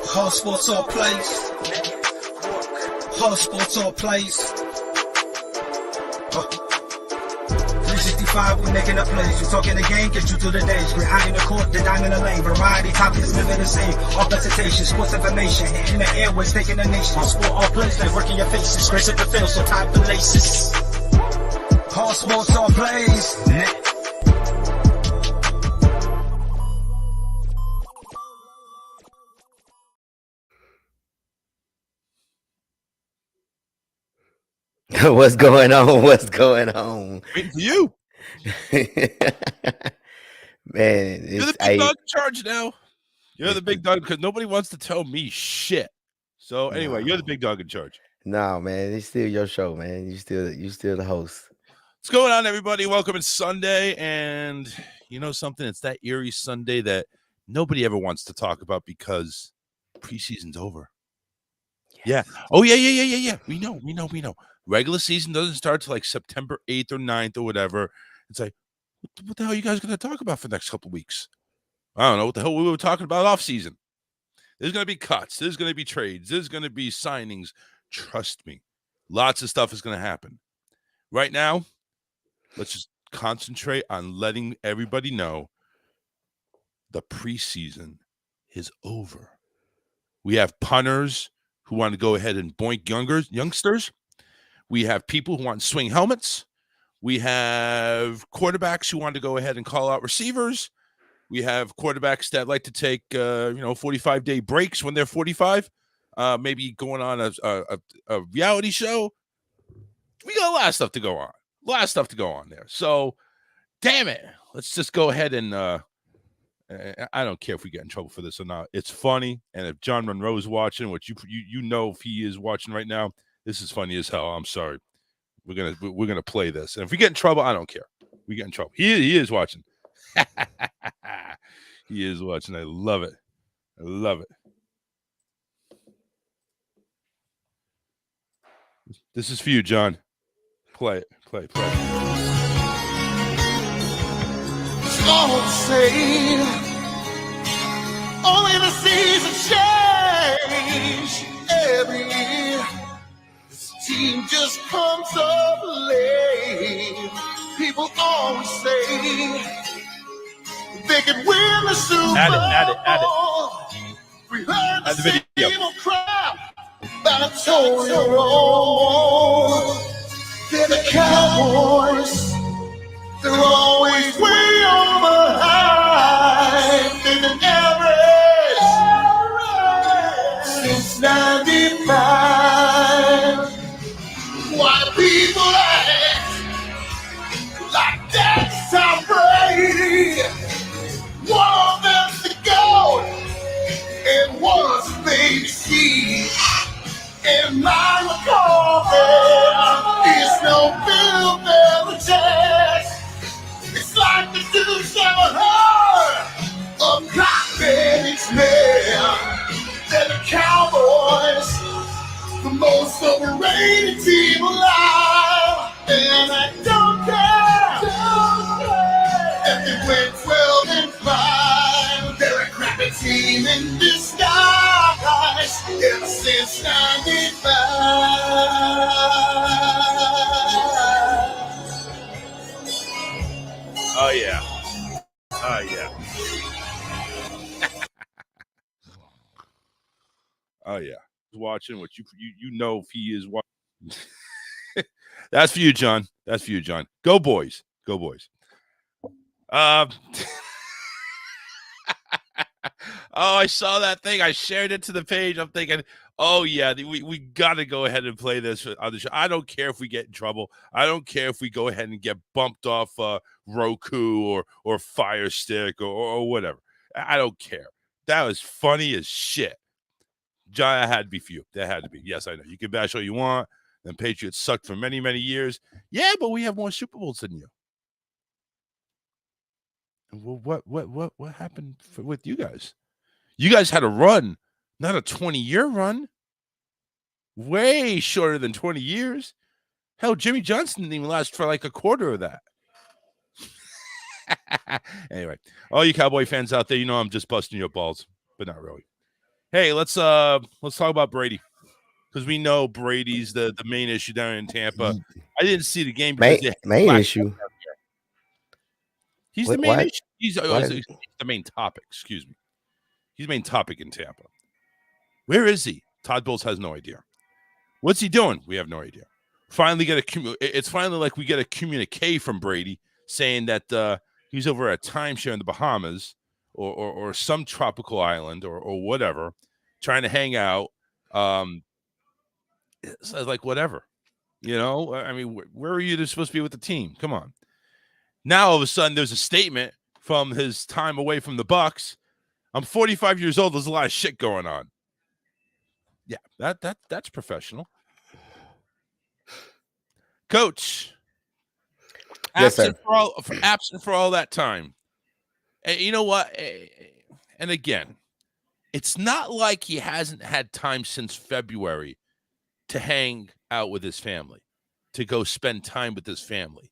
Hard sports all plays. Hard sports all plays. 365, we making up plays. We talking the game, get you through the days. We're high in the court, the dime in the lane. Variety topics, living the same. All presentation, sports information. In the airways, taking the nation. Hard sport all plays, like working your faces. Grace at the field, so tie the laces. Hard sports all plays. What's going on? What's going on? Waiting for you. Man, You're the big dog in charge now. You're the big dog because nobody wants to tell me shit. So anyway, you're the big dog in charge. No, man, it's still your show, man. You still the host. What's going on, everybody? Welcome. It's Sunday, and you know something? It's that eerie Sunday that nobody ever wants to talk about because preseason's over. Yes. Yeah. Oh, yeah. We know. Regular season doesn't start till like September 8th or 9th or whatever. It's like, what the hell are you guys going to talk about for the next couple of weeks? I don't know what the hell we were talking about off season. There's going to be cuts. There's going to be trades. There's going to be signings. Trust me. Lots of stuff is going to happen. Right now, let's just concentrate on letting everybody know the preseason is over. We have punters who want to go ahead and boink youngsters. We have people who want to swing helmets. We have quarterbacks who want to go ahead and call out receivers. We have quarterbacks that like to take 45-day breaks when they're 45, maybe going on a reality show. We got a lot of stuff to go on. A lot of stuff to go on there. So, damn it. Let's just go ahead and I don't care if we get in trouble for this or not. It's funny, and if John Monroe is watching, which you know if he is watching right now, this is funny as hell. I'm sorry. We're gonna play this, and if we get in trouble, I don't care. We get in trouble. He is watching. He is watching. I love it. This is for you, John. Play it. Play. Some say only the seasons change every year. This team just comes up late. People always say they could win the Super Bowl. Add it. We heard the the video. people cry about Tony Romo. They're the Cowboys. They're always way over high. They've been average since 95. Why people act like that's Tom Brady? One of them's the GOAT, and one's baby C. And my McCarthy is no Bill Belichick. It's like the dude's never heard of Cotton's man. They're the Cowboys, the most overrated team alive. And I don't care if they win 12-5. They're a crappy team in disguise ever since 95. Oh yeah. Oh yeah. Watching what you know if he is watching. That's for you, John. Go boys. Oh, I saw that thing. I shared it to the page. I'm thinking, oh yeah, we got to go ahead and play this on the show. I don't care if we get in trouble. I don't care if we go ahead and get bumped off Roku or Fire Stick or whatever. I don't care. That was funny as shit. John, that had to be for you. That had to be. Yes, I know. You can bash all you want. The Patriots sucked for many, many years. Yeah, but we have more Super Bowls than you. Well, what happened with you guys? You guys had a run, not a 20-year run. Way shorter than 20 years. Hell, Jimmy Johnson didn't even last for like a quarter of that. Anyway, all you Cowboy fans out there, you know I'm just busting your balls, but not really. Hey, let's talk about Brady, because we know Brady's the main issue down in Tampa. I didn't see the game because Main issue. He's the main issue. He's the main topic. Excuse me. He's the main topic in Tampa. Where is he? Todd Bowles has no idea. What's he doing? We have no idea. It's finally like we get a communique from Brady saying that he's over at a timeshare in the Bahamas or some tropical island or whatever, trying to hang out. It's like whatever, I mean, where are you supposed to be with the team? Come on. Now all of a sudden there's a statement from his time away from the Bucs. I'm 45 years old. There's a lot of shit going on. Yeah, that's professional. Coach, Yes, absent for all that time. And you know what? And again, it's not like he hasn't had time since February to hang out with his family, to go spend time with his family.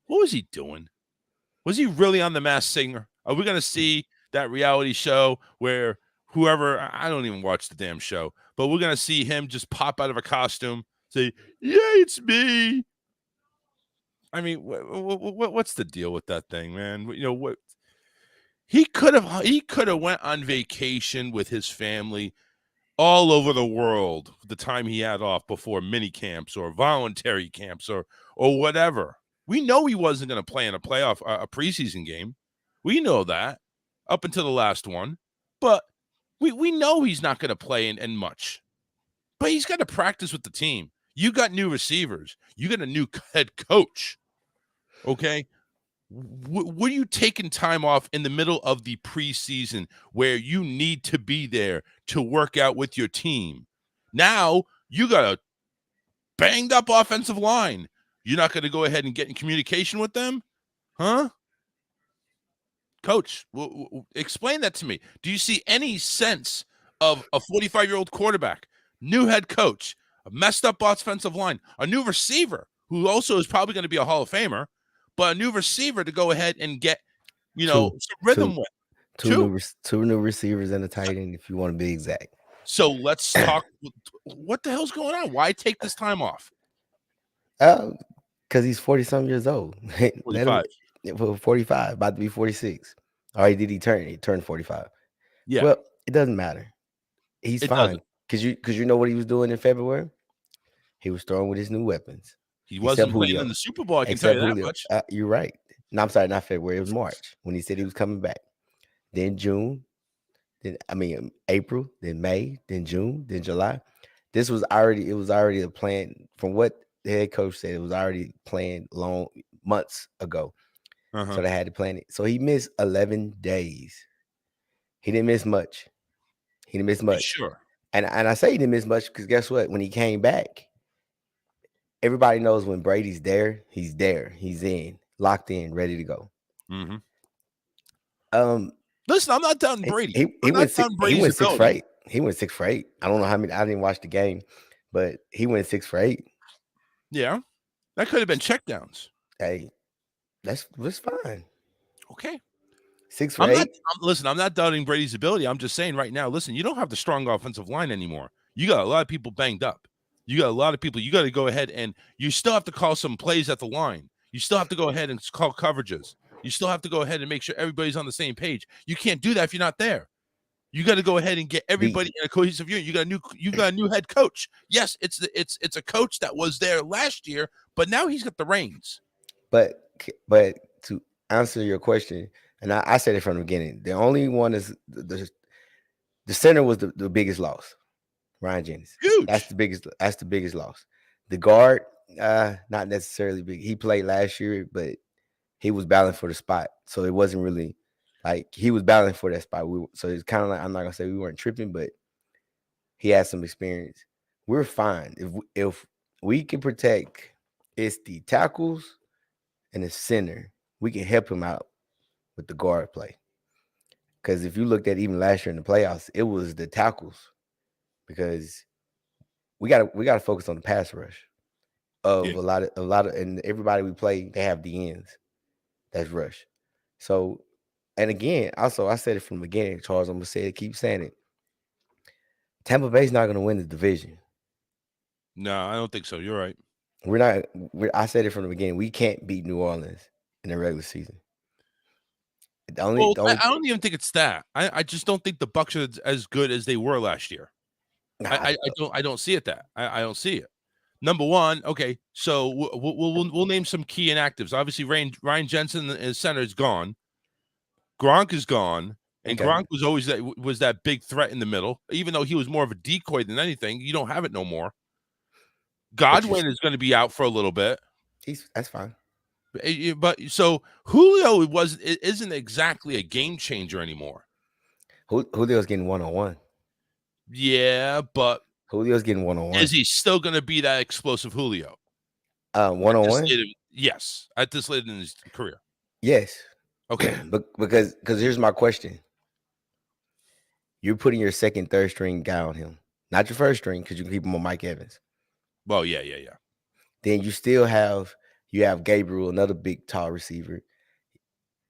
What was he doing? Was he really on The Masked Singer? Are we going to see that reality show where whoever, I don't even watch the damn show, but we're going to see him just pop out of a costume, say, yeah, it's me. I mean, what's the deal with that thing, man? What he could have went on vacation with his family all over the world the time he had off before mini camps or voluntary camps or whatever. We know he wasn't going to play in a preseason game. We know that up until the last one, but we know he's not going to play in much, but he's got to practice with the team. You got new receivers. You got a new head coach. Okay. What are you taking time off in the middle of the preseason where you need to be there to work out with your team? Now you got a banged up offensive line. You're not going to go ahead and get in communication with them? Huh? Coach, explain that to me. Do you see any sense of a 45-year-old quarterback, new head coach, a messed up offensive line, a new receiver who also is probably going to be a Hall of Famer, but a new receiver to go ahead and get, some rhythm with? Two new receivers and a tight end, if you want to be exact. So let's talk. What the hell's going on? Why take this time off? Because he's 40-some years old. 45. 45, about to be 46. Or he turned 45. Yeah. Well, it doesn't matter. He's fine. Because you know what he was doing in February? He was throwing with his new weapons. He wasn't playing in the Super Bowl, I can tell you that much. You're right. No, I'm sorry, not February. It was March when he said he was coming back. Then June, April, then May, then June, then July. It was already a plan. From what the head coach said, it was already planned months ago. So they had to plan it. So he missed 11 days. He didn't miss much. Sure. And I say he didn't miss much because guess what? When he came back, everybody knows when Brady's there, he's there. He's in, locked in, ready to go. Mm-hmm. Listen, I'm not doubting Brady. He went 6 for 8. He went 6 for 8. I don't know how many. I didn't watch the game, but he went 6 for 8. Yeah, that could have been checkdowns. Hey, that's fine. Okay. 6 for 8. Listen, I'm not doubting Brady's ability. I'm just saying right now, listen, you don't have the strong offensive line anymore. You got a lot of people banged up. You got a lot of people. You got to go ahead and you still have to call some plays at the line. You still have to go ahead and call coverages. You still have to go ahead and make sure everybody's on the same page. You can't do that if you're not there. You got to go ahead and get everybody in a cohesive unit. You got a new head coach. Yes, it's a coach that was there last year, but now he's got the reins. But to answer your question, and I said it from the beginning, the only one is the center was the biggest loss. Ryan Jennings. Huge. That's the biggest loss. The guard, not necessarily big. He played last year, but he was battling for the spot. So it wasn't really like he was battling for that spot. So it's kind of like, I'm not gonna say we weren't tripping, but he had some experience. We're fine. If we can protect it's the tackles and the center, we can help him out with the guard play. Because if you looked at even last year in the playoffs, it was the tackles. Because we gotta focus on the pass rush of a lot of and everybody we play, they have the ends. That's rush. So, and again, also I said it from the beginning, Charles. I'm gonna say it, keep saying it. Tampa Bay's not going to win the division. No, I don't think so. You're right. We're not. I said it from the beginning. We can't beat New Orleans in the regular season. The only, I don't even think it's that. I just don't think the Bucks are as good as they were last year. I don't see it that. I don't see it. Number one, okay, so we'll name some key inactives. Obviously, Ryan Jensen, his center, is gone. Gronk is gone, and Okay. Gronk was always that big threat in the middle. Even though he was more of a decoy than anything, you don't have it no more. Godwin is going to be out for a little bit. That's fine. But so Julio isn't exactly a game changer anymore. Julio's getting 1-on-1. Yeah, but Julio's getting 1-on-1. is he still going to be that explosive Julio? 1-on-1? Yes, at this late in his career. Yes. Okay. because here's my question. You're putting your second, third string guy on him. Not your first string, because you can keep him on Mike Evans. Well, yeah. Then you still have Gabriel, another big, tall receiver.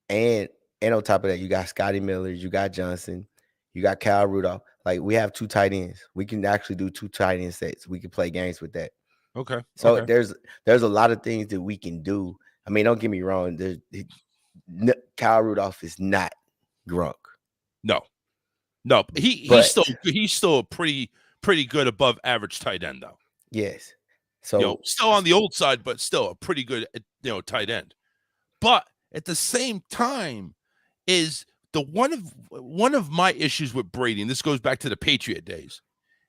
And on top of that, you got Scotty Miller, you got Johnson, you got Kyle Rudolph. Like, we have 2 tight ends. We can actually do 2 tight end sets. We can play games with that. Okay. So there's a lot of things that we can do. I mean, don't get me wrong. Kyle Rudolph is not Gronk. No. He's still a pretty good above average tight end though. Yes. So still on the old side, but still a pretty good tight end. But at the same time, is the one of my issues with Brady, and this goes back to the Patriot days,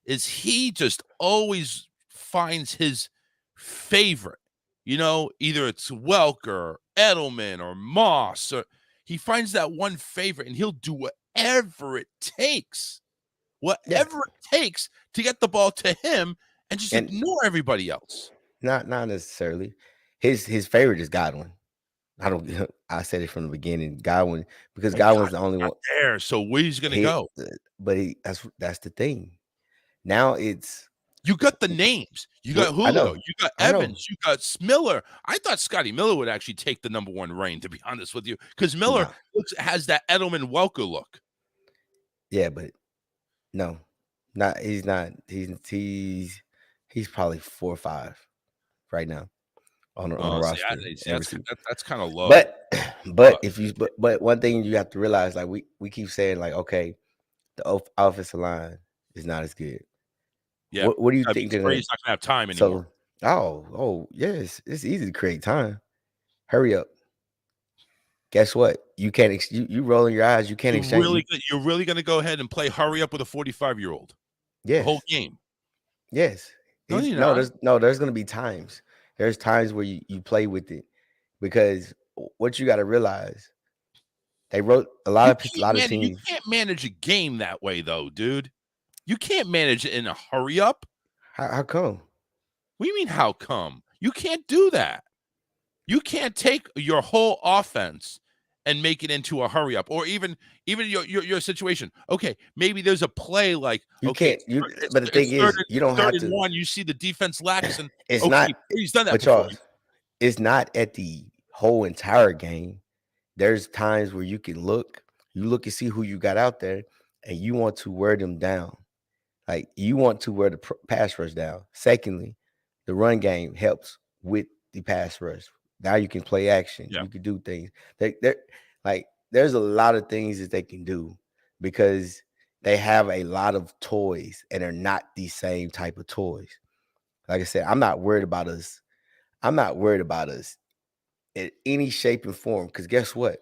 is he just always finds his favorite. Either it's Welker, Edelman, or Moss, or he finds that one favorite, and he'll do whatever it takes to get the ball to him and just ignore everybody else. Not necessarily. His favorite is Godwin. I said it from the beginning, Godwin, because Godwin's the only one there. So where he's going to go? But that's the thing. Now you got the names. You got Julio. You got Evans. You got Miller. I thought Scotty Miller would actually take the number 1 reign, to be honest with you, because Miller has that Edelman Welker look. Yeah, but no, he's not. He's probably 4 or 5 right now on the roster. That's kind of low. But one thing you have to realize, like we keep saying, like, okay, the offensive line is not as good. Yeah. What do you think? He's not gonna have time anymore. Yes, it's easy to create time. Hurry up. Guess what? You can't. You rolling your eyes. You can't exchange. You're really going to go ahead and play hurry up with a 45-year-old? Yes. The whole game. Yes. There's going to be times. There's times where you play with it, because what you got to realize, they wrote a lot of teams. You can't manage a game that way, though, dude. You can't manage it in a hurry up. How come? What do you mean, how come? You can't do that. You can't take your whole offense and make it into a hurry up, or even your situation. Okay, maybe there's a play like you can't. But the thing is, you don't have to. You see the defense lax, and it's not. He's done that but before. Charles, it's not at the whole entire game. There's times where you can look and see who you got out there, and you want to wear them down. Like, you want to wear the pass rush down. Secondly, the run game helps with the pass rush. Now you can play action. Yeah. You can do things. There's a lot of things that they can do, because they have a lot of toys, and they're not the same type of toys. Like I said, I'm not worried about us. I'm not worried about us in any shape and form, because guess what?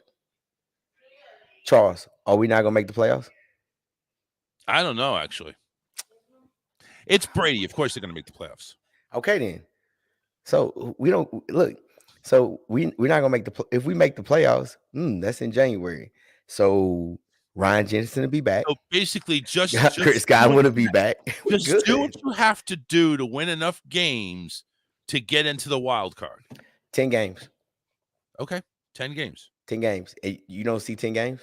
Charles, are we not going to make the playoffs? I don't know, actually. It's Brady. Of course they're going to make the playoffs. Okay, then. So we don't look. So we're not gonna make if we make the playoffs. That's in January. So Ryan Jensen will be back. So basically, just Chris Godwin will be back. Just do what you have to do to win enough games to get into the wild card. 10 games. Okay, 10 games. 10 games. You don't see 10 games?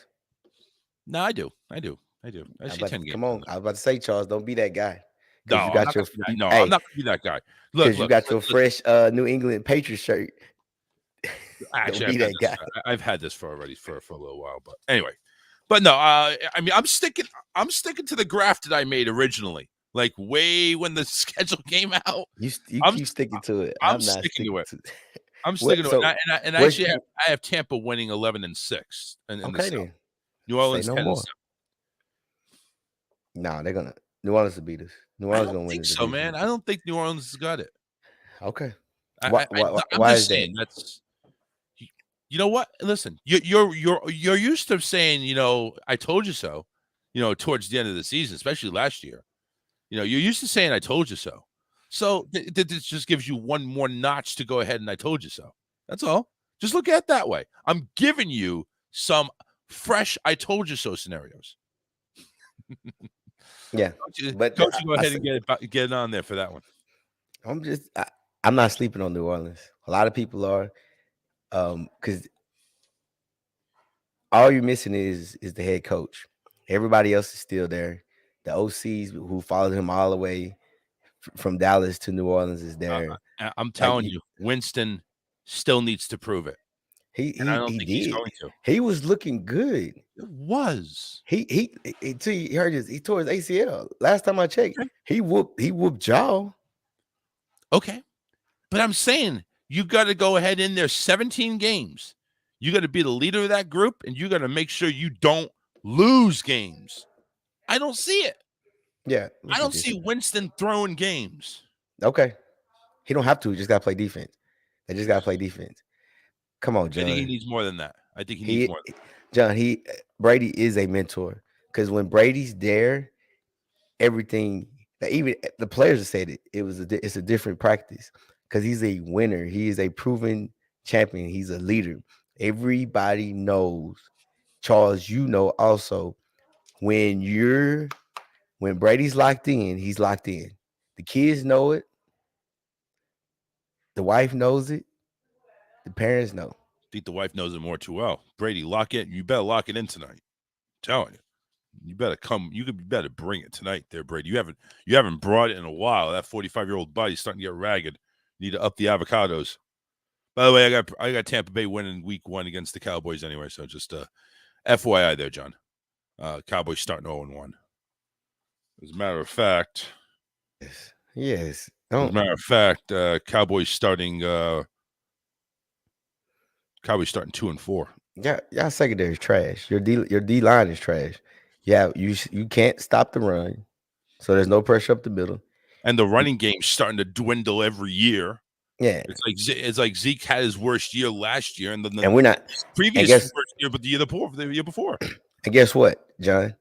No, I do. I see 10 games. Come on, I was about to say, Charles, don't be that guy. No, I'm not going to be that guy. Look, you got your fresh New England Patriots shirt. Actually, don't be that guy. I've had this for a little while, but anyway. But no, I mean, I'm sticking to the graph that I made originally. like way when the schedule came out. You I'm- keep sticking to it. I'm not sticking to it. to I'm What- sticking to so it. And I where's- actually I have Tampa winning 11-6. In the Okay South. then. New Orleans no 10 more. and 7. Nah, they're gonna New Orleans will beat us. New I Orleans don't gonna win think the so, division. man. I don't think New Orleans has got it. Okay. I'm Why just is that? saying that's. You know what? Listen, you're used to saying, I told you so. Towards the end of the season, especially last year. You're used to saying I told you so. So this just gives you one more notch to go ahead and I told you so. That's all. Just look at it that way. I'm giving you some fresh I told you so scenarios. Yeah. But Coach, you go I ahead and get it on there for that one. I'm not sleeping on New Orleans. A lot of people are, because all you're missing is the head coach. Everybody else is still there. The OCs who followed him all the way from Dallas to New Orleans is there. I'm telling you, Winston still needs to prove it. He I don't think he's did. going to. He was looking good. It was. He heard he tore his ACL. Last time I checked, Okay. he whooped jaw. Okay. But I'm saying you got to go ahead in there 17 games. You got to be the leader of that group, and you got to make sure you don't lose games. I don't see it. Yeah. I don't see Winston throwing games. Okay. He don't have to. He just got to play defense. They just got to play defense. Come on, John. I think he needs more than that. I think he needs more than that. John, Brady is a mentor because when Brady's there, everything, even the players have said it. It's a different practice because he's a winner. He is a proven champion. He's a leader. Everybody knows, Charles. Also when Brady's locked in, he's locked in. The kids know it. The wife knows it. The parents know. I think the wife knows it more too well. Brady, lock it. You better lock it in tonight. I'm telling you. You better come. You better bring it tonight there, Brady. You haven't brought it in a while. That 45-year-old body's starting to get ragged. You need to up the avocados. By the way, I got Tampa Bay winning week 1 against the Cowboys anyway. So just FYI there, John. Cowboys starting 0-1. As a matter of fact. Yes. As a matter of fact, Cowboys starting 2-4. Yeah, y'all secondary is trash. Your D line is trash. Yeah, you can't stop the run, so there's no pressure up the middle. And the running game's starting to dwindle every year. Yeah, it's like Zeke had his worst year last year, and then we're not previous worst year, but the year before. And guess what, John?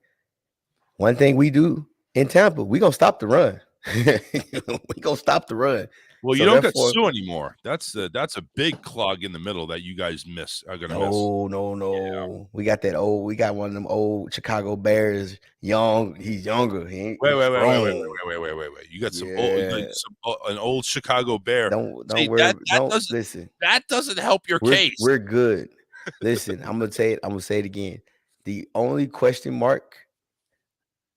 One thing we do in Tampa, we gonna stop the run. We gonna stop the run. Well, you don't get Sue anymore. That's a big clog in the middle that you guys are gonna miss. No. Yeah. We got that old. We got one of them old Chicago Bears. He's younger. He ain't Wait. strong. You got an old Chicago Bear. Don't See, worry. Listen. That doesn't help your case. We're good. Listen, I'm gonna say it again. The only question mark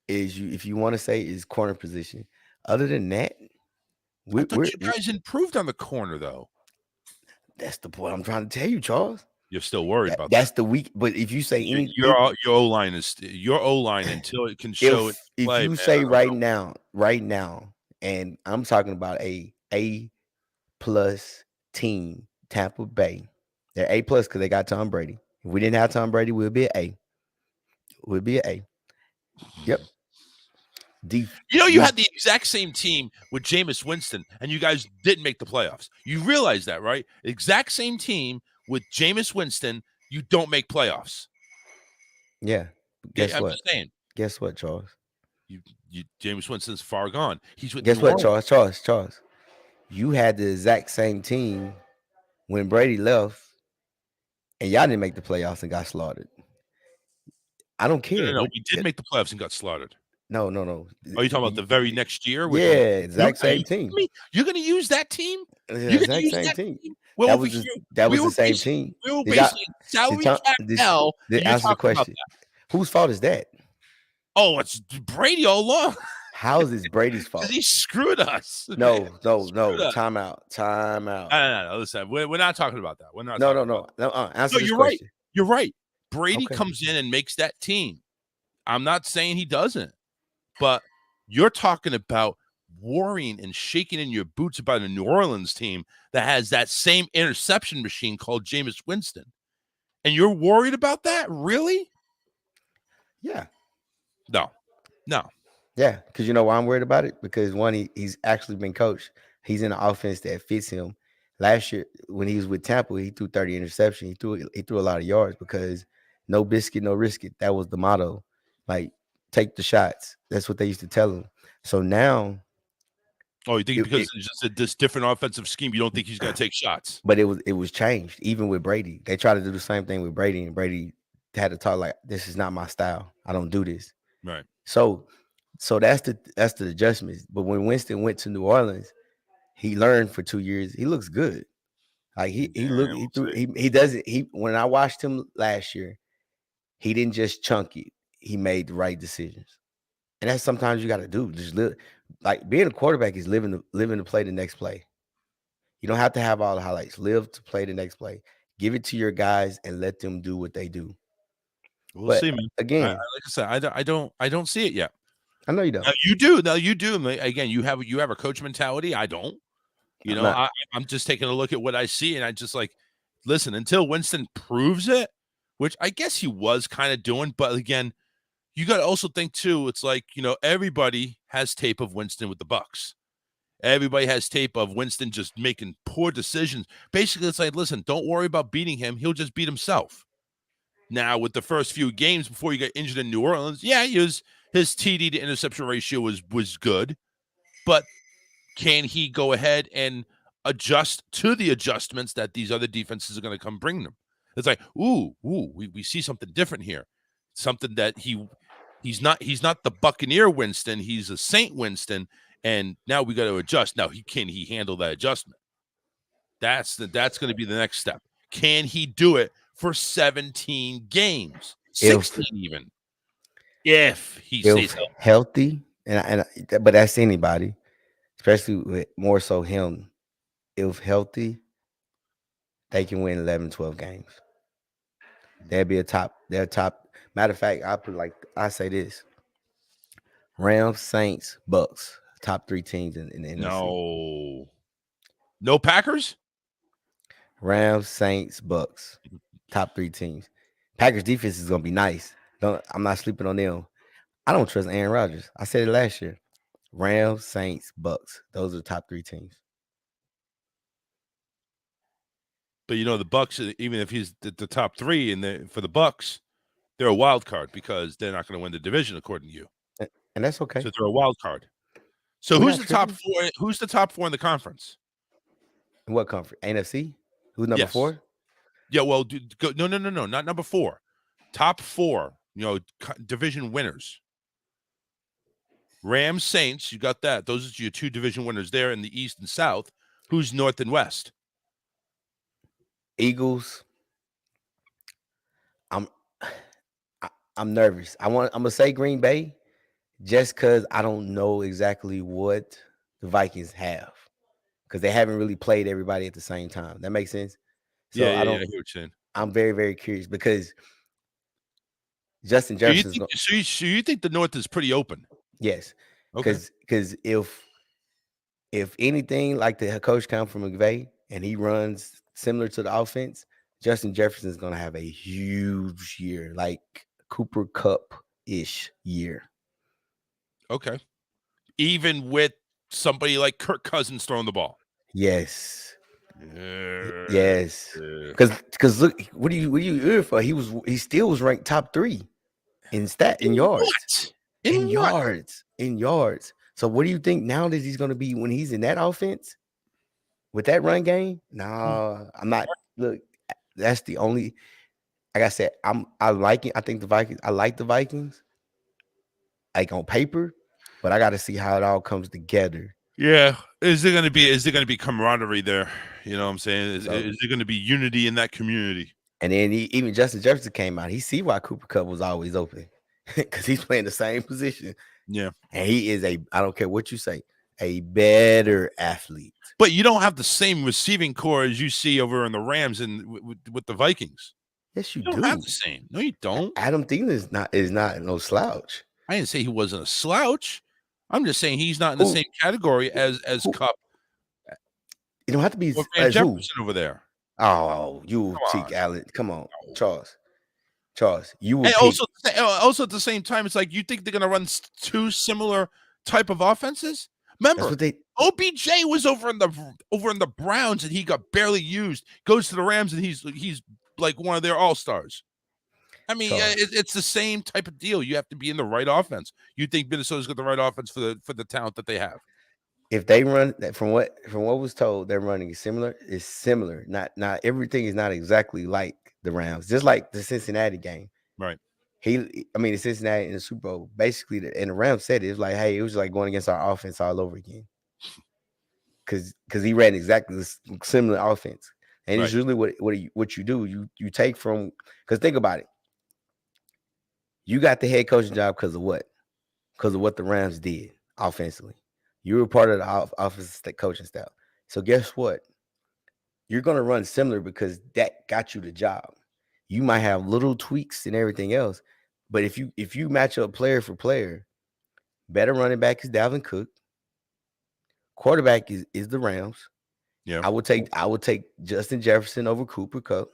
is if you want to say is corner position. Other than that, I thought you guys improved on the corner, though. That's the point I'm trying to tell you, Charles. You're still worried about that. That's the weak. But if you say your O-line is your O-line until it can show it. If you say right now, and I'm talking about A+ team, Tampa Bay. They're A+ because they got Tom Brady. If we didn't have Tom Brady, we'd be an A. We'd be an A. Yep. You had the exact same team with Jameis Winston, and you guys didn't make the playoffs. You realize that, right? Exact same team with Jameis Winston, you don't make playoffs. Yeah. Guess what? Just saying. Guess what, Charles? Jameis Winston's far gone. He's with Guess what, Charles? You had the exact same team when Brady left, and y'all didn't make the playoffs and got slaughtered. I don't care. No, we did make the playoffs and got slaughtered. No. Are you talking about the very next year? Yeah, exact same team. You're going to use that team? Exact same team. Well, that was the same team. We were basically salary cap hell. Answer the question. Whose fault is that? Oh, it's Brady all along. How is this Brady's fault? Because he screwed us. No. Time out. No. Listen, we're not talking about that. We're not. No. Answer this question. You're right. Brady comes in and makes that team. I'm not saying he doesn't, but You're talking about worrying and shaking in your boots about a New Orleans team that has that same interception machine called Jameis Winston. And you're worried about that? Really? Yeah. No. Yeah, because you know why I'm worried about it? Because one, he's actually been coached. He's in an offense that fits him. Last year, when he was with Tampa, he threw 30 interceptions. He threw a lot of yards because no biscuit, no risk it. That was the motto. Like, take the shots. That's what they used to tell him. So now, Oh, you think because it's just this different offensive scheme, you don't think he's going to take shots? but it was changed. Even with Brady, they tried to do the same thing with Brady, and Brady had to talk like, "This is not my style. I don't do this." Right. So that's the adjustments. But when Winston went to New Orleans, he learned for 2 years. He looks good. Like he doesn't when I watched him last year, he didn't just chunk it. He made the right decisions. And that's sometimes you got to do. Just live, like being a quarterback is living to play the next play. You don't have to have all the highlights. Live to play the next play. Give it to your guys and let them do what they do. We'll see, man. Again, like I said, I don't see it yet. I know you don't. Now, you do. Now you do. Again, you have a coach mentality. I don't. I'm just taking a look at what I see, and I just like, listen, until Winston proves it, which I guess he was kind of doing. But again, you got to also think too. It's like, everybody has tape of Winston with the Bucs. Everybody has tape of Winston just making poor decisions. Basically, it's like, listen, don't worry about beating him. He'll just beat himself. Now, with the first few games before you got injured in New Orleans, yeah, his TD to interception ratio was good, but can he go ahead and adjust to the adjustments that these other defenses are going to come bring them? It's like, we see something different here. Something that he's not the Buccaneer Winston, he's a Saint Winston, and now we got to adjust. Now, can he handle that adjustment? That's going to be the next step. Can he do it for 17 games, 16 even? If he stays healthy, but that's anybody, especially with more so him. If healthy, they can win 11, 12 games. They'll be top. Matter of fact, I say this: Rams, Saints, Bucs, top 3 teams in the NFC. No Packers. Rams, Saints, Bucs, top 3 teams. Packers defense is gonna be nice. I'm not sleeping on them. I don't trust Aaron Rodgers. I said it last year. Rams, Saints, Bucs. Those are the top 3 teams. But the Bucs, even if he's the top 3 for the Bucs, they're a wild card because they're not going to win the division according to you. And that's okay. So they're a wild card. So who's the top 4? Who's the top 4 in the conference? In what conference? NFC? Who's number 4? Yeah, well, no, not number 4. Top 4, division winners. Rams, Saints, you got that. Those are your 2 division winners there in the East and South. Who's North and West? Eagles. I'm nervous. I'm gonna say Green Bay, just because I don't know exactly what the Vikings have, because they haven't really played everybody at the same time. That makes sense. So I hear what you're saying. I'm very, very curious because Justin Jefferson. So you think the North is pretty open? Yes. Okay. Because if anything like the coach comes from McVay and he runs similar to the offense, Justin Jefferson is going to have a huge year, like Cooper Kupp-ish year. Okay. Even with somebody like Kirk Cousins throwing the ball. Yes. Yes. Because look, what are you here for? He still was ranked top 3 in yards. What? In yards. So what do you think now that he's going to be when he's in that offense with that run game? No, I'm not. Look, that's the only. Like I said, I like it. I think the Vikings. I like the Vikings, like on paper, but I got to see how it all comes together. Yeah, is there going to be camaraderie there? You know what I'm saying? Is there going to be unity in that community? And then even Justin Jefferson came out. He see why Cooper Kupp was always open because he's playing the same position. Yeah, and he is I don't care what you say, a better athlete. But you don't have the same receiving core as you see over in the Rams and with the Vikings. Yes, you don't have the same. No, you don't. Adam Thielen is not no slouch. I didn't say he wasn't a slouch. I'm just saying he's not in the Who- same category as who- Cup You don't have to be or Van as who. Jefferson over there. Oh, you Come cheek, on. Allen. Come on, Charles. You would And pick. also at the same time, it's like you think they're going to run two similar type of offenses. That's Remember, what they. OBJ was over in the Browns and he got barely used. Goes to the Rams and he's like one of their all-stars. I mean, Charles. it's the same type of deal. You have to be in the right offense. You think Minnesota's got the right offense for the talent that they have? If they run from what was told, they're running similar. It's similar. Not everything is not exactly like the Rams. Just like the Cincinnati game. Right. The Cincinnati in the Super Bowl. Basically, and the Rams said it was like, hey, it was like going against our offense all over again. Because he ran exactly the similar offense, and it's usually what you do. You take from, because think about it. You got the head coaching job because of what? Because of what the Rams did offensively. You were part of the offensive coaching staff. So guess what? You're going to run similar because that got you the job. You might have little tweaks and everything else, but if you match up player for player, better running back is Dalvin Cook. Quarterback is the Rams. Yeah. I would take Justin Jefferson over Cooper Kupp.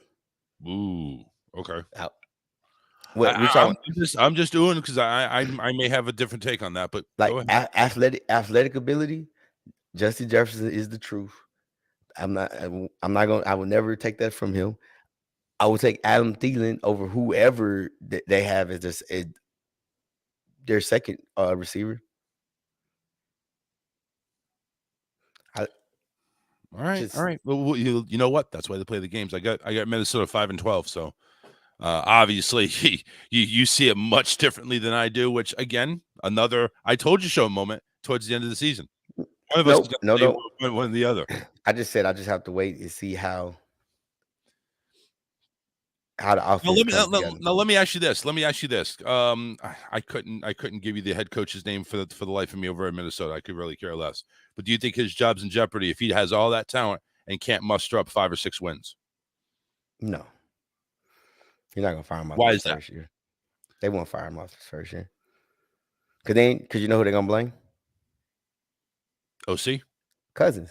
Ooh. Okay. I'm just doing because I may have a different take on that, but like athletic ability, Justin Jefferson is the truth. I would never take that from him. I would take Adam Thielen over whoever they have as their second receiver. All right. Well, you know what? That's why they play the games. I got Minnesota 5-12, so. Obviously, you see it much differently than I do, which again, another I told you so moment towards the end of the season. One of us is going to say one or the other. I just said I just have to wait and see how the offense now let me ask you this. I couldn't give you the head coach's name for the life of me over in Minnesota. I could really care less. But do you think his job's in jeopardy if he has all that talent and can't muster up 5 or 6 wins? No. You're not gonna fire him off Why his first year. They won't fire him off his first year. Cause you know who they're gonna blame? OC? Cousins.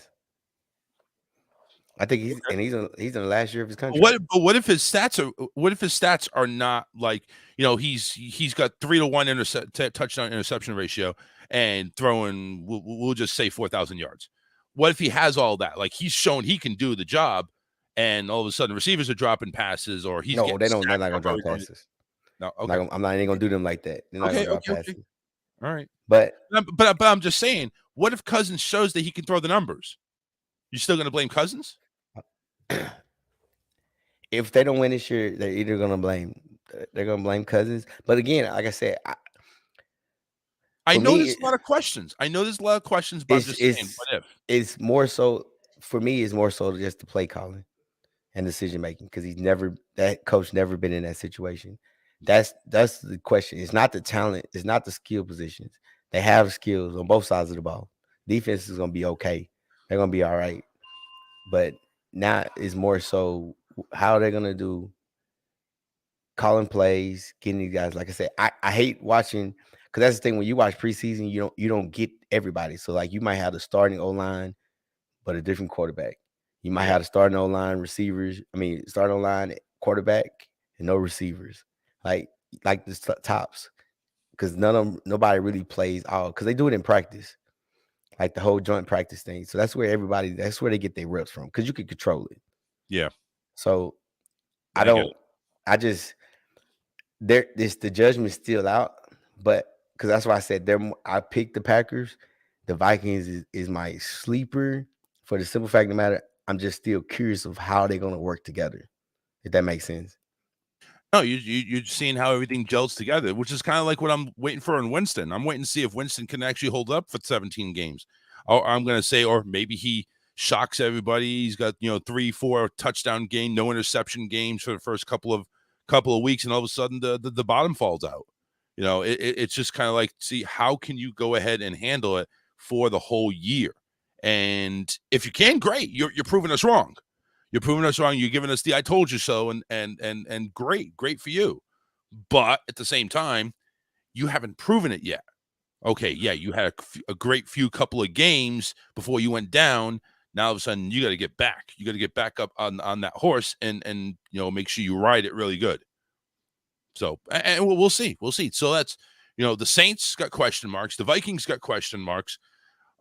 I think he's in the last year of his contract. What if his stats are not like, he's got 3-to-1 touchdown interception ratio and throwing we'll just say 4,000 yards. What if he has all that? Like he's shown he can do the job. And all of a sudden, receivers are dropping passes, or he's they're not gonna drop passes. No, okay. I'm not even gonna do them like that. They're not gonna drop passes. All right, but I'm just saying, what if Cousins shows that he can throw the numbers? You still gonna blame Cousins? If they don't win this year, they're gonna blame Cousins. But again, like I said, I know there's a lot of questions. But I'm just saying, what if? It's more so for me. It's more so just the play calling and decision making, because that coach never been in that situation. That's the question. It's not the talent. It's not the skill positions. They have skills on both sides of the ball. Defense is gonna be okay. They're gonna be all right. But now it's more so how they're gonna do calling plays, getting these guys. Like I said, I hate watching, because that's the thing. When you watch preseason, you don't get everybody. So like you might have the starting O-line, but a different quarterback. You might have the starting O-line starting O-line quarterback and no receivers. Like the tops, because nobody really plays all, because they do it in practice, like the whole joint practice thing. So that's where they get their reps from, because you can control it. Yeah. So the judgment's still out, but because that's why I said I picked the Packers. The Vikings is my sleeper, for the simple fact of the matter, I'm just still curious of how they're going to work together, if that makes sense. No, you're seeing how everything gels together, which is kind of like what I'm waiting for in Winston. I'm waiting to see if Winston can actually hold up for 17 games. I'm going to say, or maybe he shocks everybody. He's got 3-4 touchdown game, no interception games for the first couple of weeks, and all of a sudden the bottom falls out. It's just kind of like, see, how can you go ahead and handle it for the whole year? And if you can, great. You're proving us wrong. You're proving us wrong. You're giving us the I told you so, and great for you. But at the same time, you haven't proven it yet. Okay, yeah, you had a great few couple of games before you went down. Now all of a sudden you got to get back. You got to get back up on that horse and make sure you ride it really good. So and we'll see. We'll see. So that's the Saints got question marks. The Vikings got question marks.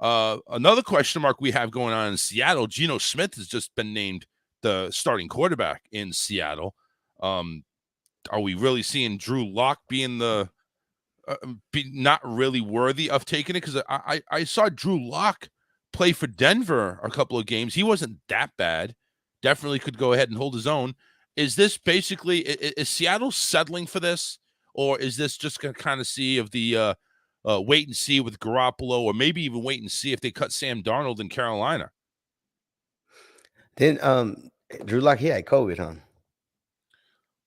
Another question mark we have going on in Seattle. Geno Smith has just been named the starting quarterback in Seattle. Are we really seeing Drew Lock being not really worthy of taking it? Because I saw Drew Lock play for Denver a couple of games. He wasn't that bad. Definitely could go ahead and hold his own. Is this basically is Seattle settling for this, or is this just going to kind of see of the wait and see with Garoppolo, or maybe even wait and see if they cut Sam Darnold in Carolina? Then Drew Lock, he had COVID, huh?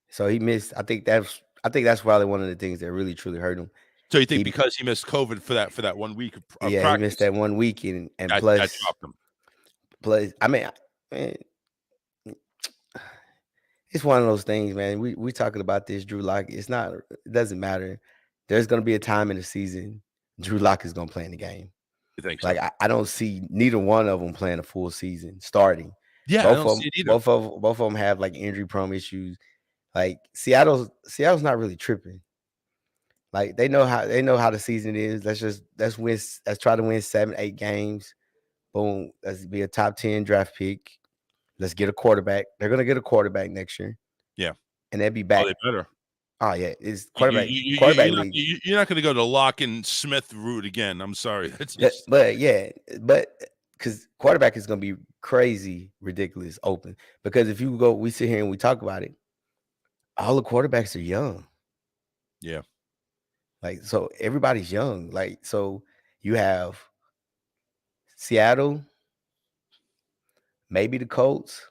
So he missed. I think that's probably one of the things that really truly hurt him. So you think because he missed COVID for that 1 week of practice, he missed that 1 week, and that dropped him. Plus, I mean, it's one of those things, man. We talking about this, Drew Lock. It doesn't matter. There's going to be a time in the season Drew Lock is going to play in the game. You think so? Like I don't see neither one of them playing a full season starting. Yeah, I don't see it either. Both of them have like injury prone issues. Like Seattle's not really tripping. Like they know how the season is. Let's try to win 7-8 games. Boom. Let's be a top 10 draft pick. Let's get a quarterback. They're gonna get a quarterback next year. Yeah. And they'll be back. Oh, they better. Oh yeah, it's quarterback. You're not going to go to Lock and Smith route again. I'm sorry. But because quarterback is going to be crazy, ridiculous, open. Because if we sit here and we talk about it, all the quarterbacks are young. Yeah. Like so, everybody's young. Like so, you have Seattle, maybe the Colts,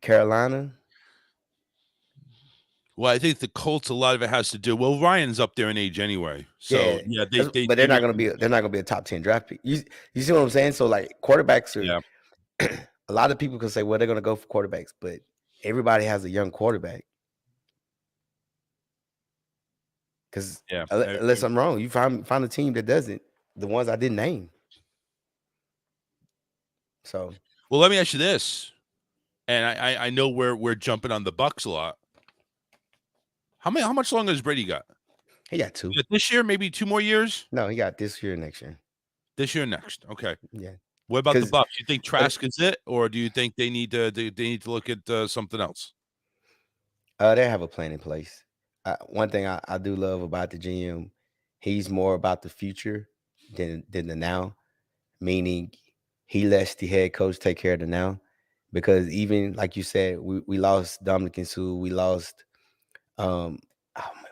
Carolina. Well, I think the Colts, a lot of it has to do. Well, Ryan's up there in age anyway, so but they're not going to be a top 10 draft pick. You see what I'm saying? So like quarterbacks are. Yeah. A lot of people can say, well, they're going to go for quarterbacks, but everybody has a young quarterback. Because unless I'm wrong, you find a team that doesn't. The ones I didn't name. So, well, let me ask you this, and I know we're jumping on the Bucks a lot. How much longer has Brady got? He got 2. This year, maybe 2 more years? No, he got this year, next year. This year, next. Okay. Yeah. What about the Bucks? You think Trask is it, or do you think they need to look at something else? They have a plan in place. One thing I do love about the GM, he's more about the future than the now, meaning he lets the head coach take care of the now. Because even like you said, we lost Dominican Sue, we lost our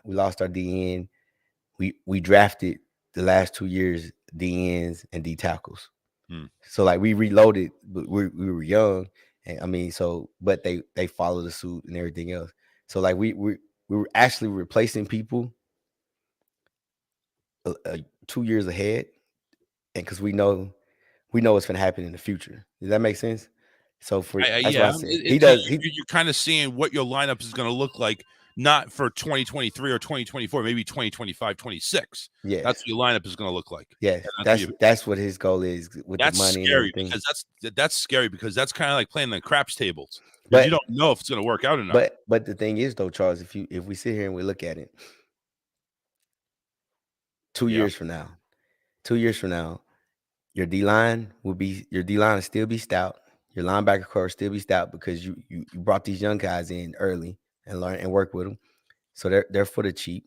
DN. We drafted the last 2 years DNs and D tackles. So like we reloaded, but we were young, and I mean, but they followed the suit and everything else. So like we were actually replacing people 2 years ahead, and because we know what's going to happen in the future. Does that make sense? So why I said, you're kind of seeing what your lineup is going to look like. Not for 2023 or 2024, maybe 2025, 26. Yeah, that's what your lineup is going to look like. Yeah, that's what his goal is with the money. Scary because that's scary because that's kind of like playing the craps tables. But you don't know if it's going to work out or not. But the thing is, though, Charles, if we sit here and we look at it, 2 years from now, your D line will still be stout. Your linebacker core will still be stout because you brought these young guys in early and learn and work with them. So they're for the cheap.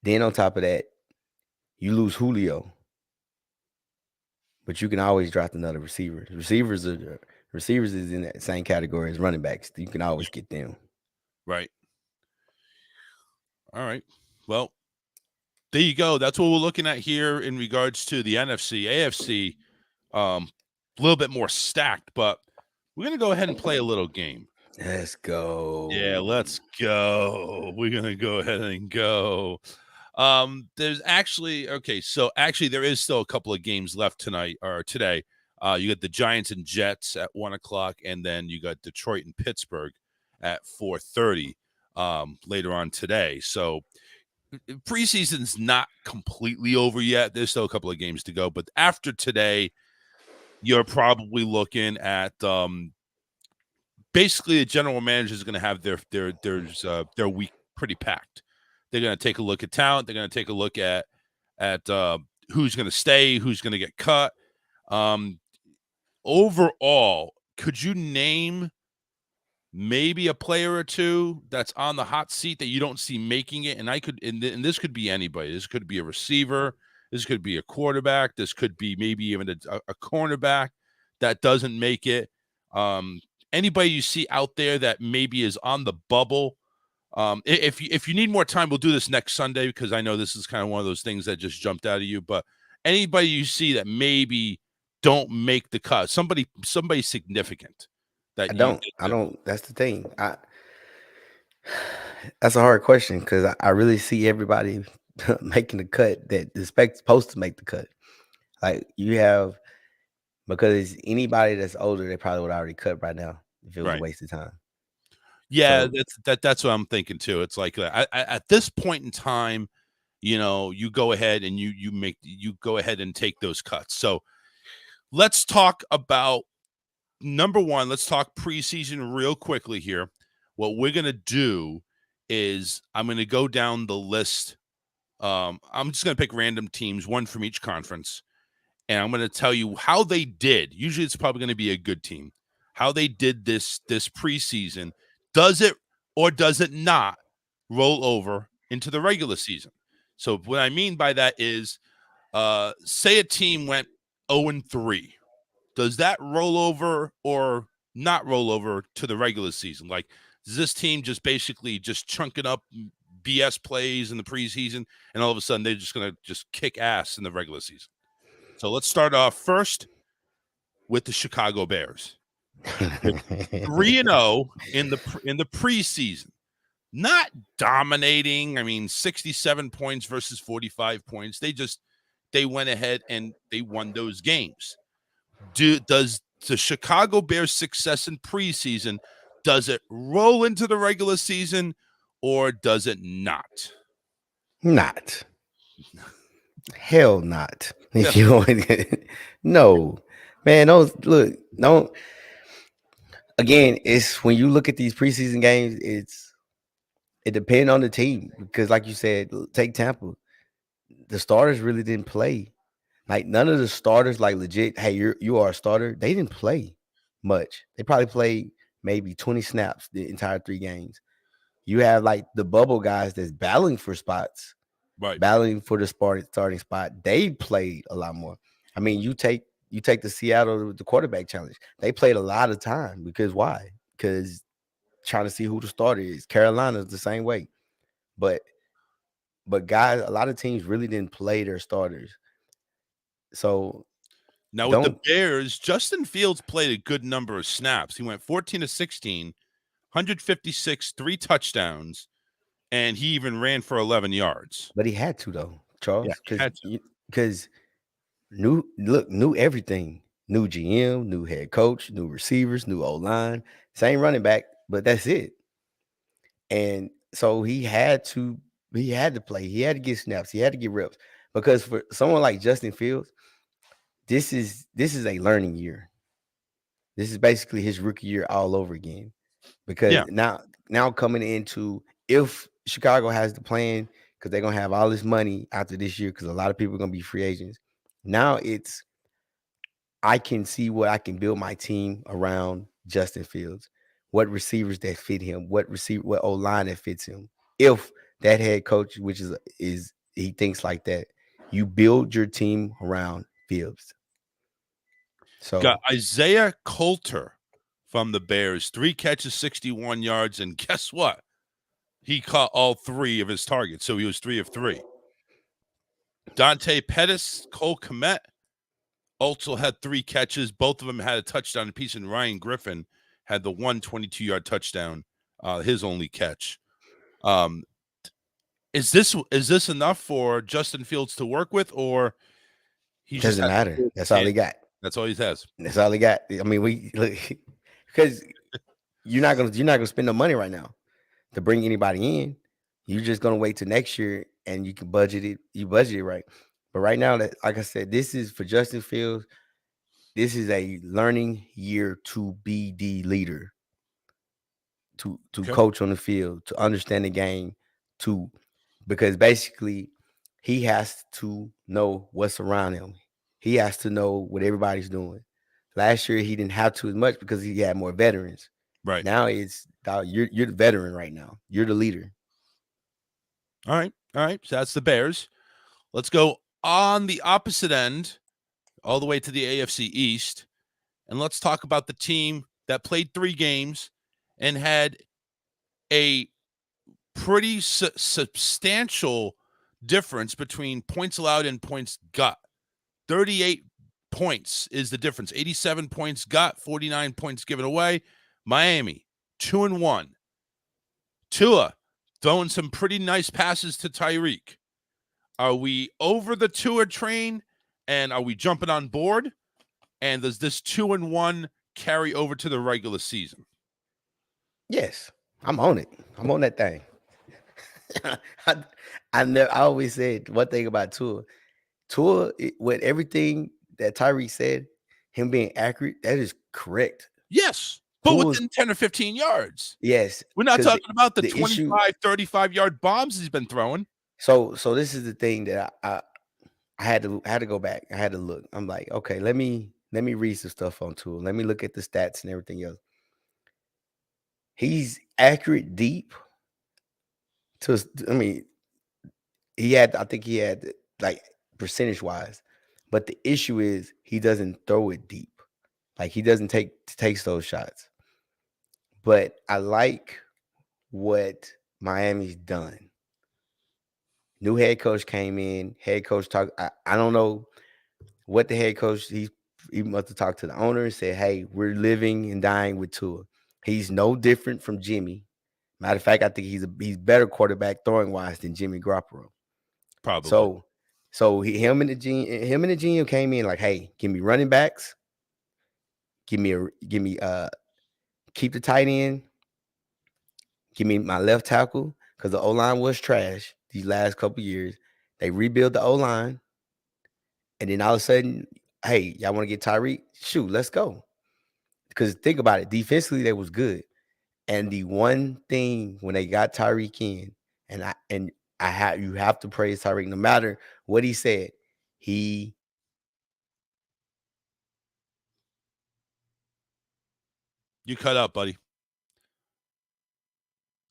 Then on top of that, you lose Julio. But you can always draft another receiver. Receivers is in that same category as running backs. You can always get them. Right. All right. Well, there you go. That's what we're looking at here in regards to the NFC. AFC, a little bit more stacked, but we're going to go ahead and play a little game. Let's go. Yeah, let's go. We're going to go ahead and go. There's actually, there is still a couple of games left tonight or today. You got the Giants and Jets at 1:00, and then you got Detroit and Pittsburgh at 4:30 later on today. So preseason's not completely over yet. There's still a couple of games to go, but after today, you're probably looking at basically the general manager is going to have their week pretty packed. They're going to take a look at talent. They're going to take a look at who's going to stay, who's going to get cut. Overall, could you name maybe a player or two that's on the hot seat that you don't see making it? And this could be anybody. This could be a receiver. This could be a quarterback. This could be maybe even a cornerback that doesn't make it. Anybody you see out there that maybe is on the bubble. If you need more time, we'll do this next Sunday because I know this is kind of one of those things that just jumped out of you. But anybody you see that maybe don't make the cut, somebody significant. That I don't. That's the thing. That's a hard question because I really see everybody making the cut that is supposed to make the cut. Like you have, because anybody that's older, they probably would already cut right now if it was a waste of time. Yeah, so, that's what I'm thinking too. It's like at this point in time, you go ahead and you go ahead and take those cuts. So let's talk about number one. Let's talk preseason real quickly here. What we're gonna do is I'm gonna go down the list. I'm just gonna pick random teams, one from each conference, and I'm gonna tell you how they did. Usually, it's probably gonna be a good team. How they did this preseason. Does it or does it not roll over into the regular season? So what I mean by that is, say a team went 0-3. Does that roll over or not roll over to the regular season? Like, is this team just basically just chunking up BS plays in the preseason, and all of a sudden they're just going to just kick ass in the regular season? So let's start off first with the Chicago Bears. 3-0 in the preseason, not dominating. I mean, 67 points versus 45 points. They went ahead and they won those games. Does the Chicago Bears' success in preseason, does it roll into the regular season or does it not? Not. Hell not. If you want to, no, man. Don't. Again, it's when you look at these preseason games, it depends on the team because, like you said, take Tampa. The starters really didn't play. Like none of the starters, like legit. Hey, you are a starter. They didn't play much. They probably played maybe 20 snaps the entire 3 games. You have like the bubble guys that's battling for spots, right? Battling for the starting spot. They played a lot more. I mean, you take the Seattle, the quarterback challenge. They played a lot of time because why? Because trying to see who the starter is. Carolina's the same way. But guys, a lot of teams really didn't play their starters. So now with the Bears, Justin Fields played a good number of snaps. He went 14-16, 156, 3 touchdowns, and he even ran for 11 yards. But he had to though, Charles, because knew everything. New GM, new head coach, new receivers, new O-line, same running back, but that's it. And so he had to play. He had to get snaps. He had to get reps. Because for someone like Justin Fields, this is a learning year. This is basically his rookie year all over again. Because now coming into, if Chicago has the plan, because they're gonna have all this money after this year, because a lot of people are gonna be free agents. Now I can see what I can build my team around Justin Fields, what receivers that fit him, what O-line that fits him. If that head coach, which is he thinks like that, you build your team around Fields. So got Isaiah Coulter from the Bears, 3 catches, 61 yards, and guess what? He caught all 3 of his targets, so he was 3 of 3. Dante Pettis, Cole Kmet also had 3 catches. Both of them had a touchdown apiece, and Ryan Griffin had the 122-yard touchdown, his only catch. Is this enough for Justin Fields to work with, or he doesn't matter? That's all he got. That's all he has. That's all he got. I mean, because you're not gonna spend no money right now to bring anybody in. You're just gonna wait till next year and you can budget it. You budget it right. But right now, that like I said, this is for Justin Fields. This is a learning year to be the leader, to Okay. coach on the field, to understand the game, because basically he has to know what's around him. He has to know what everybody's doing. Last year he didn't have to as much because he had more veterans. Right. Now it's you're the veteran right now. You're the leader. All right. So that's the Bears. Let's go on the opposite end, all the way to the AFC East, and let's talk about the team that played 3 games and had a pretty substantial difference between points allowed and points got. 38 points is the difference. 87 points got, 49 points given away. Miami, 2-1. Tua throwing some pretty nice passes to Tyreek. Are we over the Tua train, and are we jumping on board? And does this 2-1 carry over to the regular season? Yes, I'm on it. I'm on that thing. I always said one thing about Tua. With everything that Tyreek said, him being accurate, that is correct. Yes, but within 10 or 15 yards. Yes. We're not talking about the 25, 35-yard bombs he's been throwing. So this is the thing that I had to go back. I had to look. I'm like, okay, let me read some stuff on Tua. Let me look at the stats and everything else. He's accurate deep. I think he had like percentage wise, but the issue is he doesn't throw it deep. Like he doesn't takes those shots. But I like what Miami's done. New head coach came in. Head coach talked. I don't know what the head coach, he must have talked to the owner and said, hey, we're living and dying with Tua. He's no different from Jimmy. Matter of fact, I think he's better quarterback throwing wise than Jimmy Garoppolo. Probably. So him and the GM came in like, hey, give me running backs. Keep the tight end. Give me my left tackle, because the O-line was trash these last couple years. They rebuild the O-line, and then all of a sudden, hey, y'all want to get Tyreek? Shoot, let's go. Because think about it, defensively they was good, and the one thing when they got Tyreek in, you have to praise Tyreek no matter what he said. You cut out, buddy.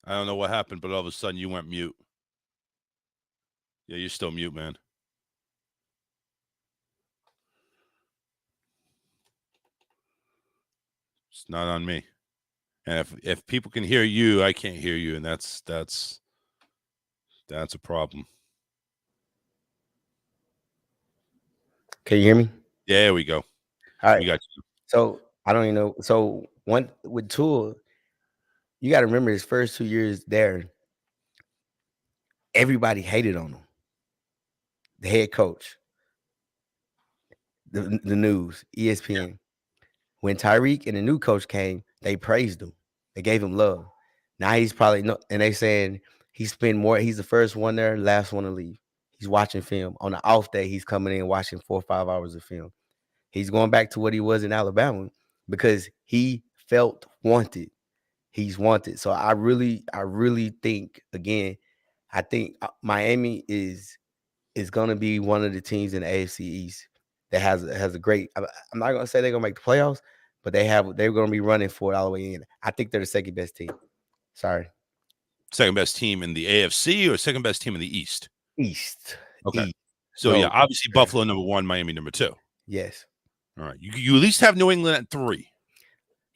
I don't know what happened, but all of a sudden you went mute. Yeah, you're still mute, man. It's not on me. And if people can hear you, I can't hear you, and that's a problem. Can you hear me? Yeah, there we go. All right. We got you. So I don't even know. So one with Tua, you got to remember his first 2 years there, everybody hated on him. The head coach, the news, ESPN. Yeah. When Tyreek and the new coach came, they praised him. They gave him love. Now he's probably and they saying he's the first one there, last one to leave. He's watching film. On the off day, he's coming in watching 4 or 5 hours of film. He's going back to what he was in Alabama because he felt wanted. He's wanted. So I really think, again, I think Miami is going to be one of the teams in the AFC East that has a great. I'm not going to say they're going to make the playoffs, but they're going to be running for it all the way in. I think they're the second best team. Sorry. Second best team in the AFC or second best team in the East? East. Okay. East. So yeah, obviously Buffalo number 1, Miami number 2. Yes. All right. You at least have New England at 3.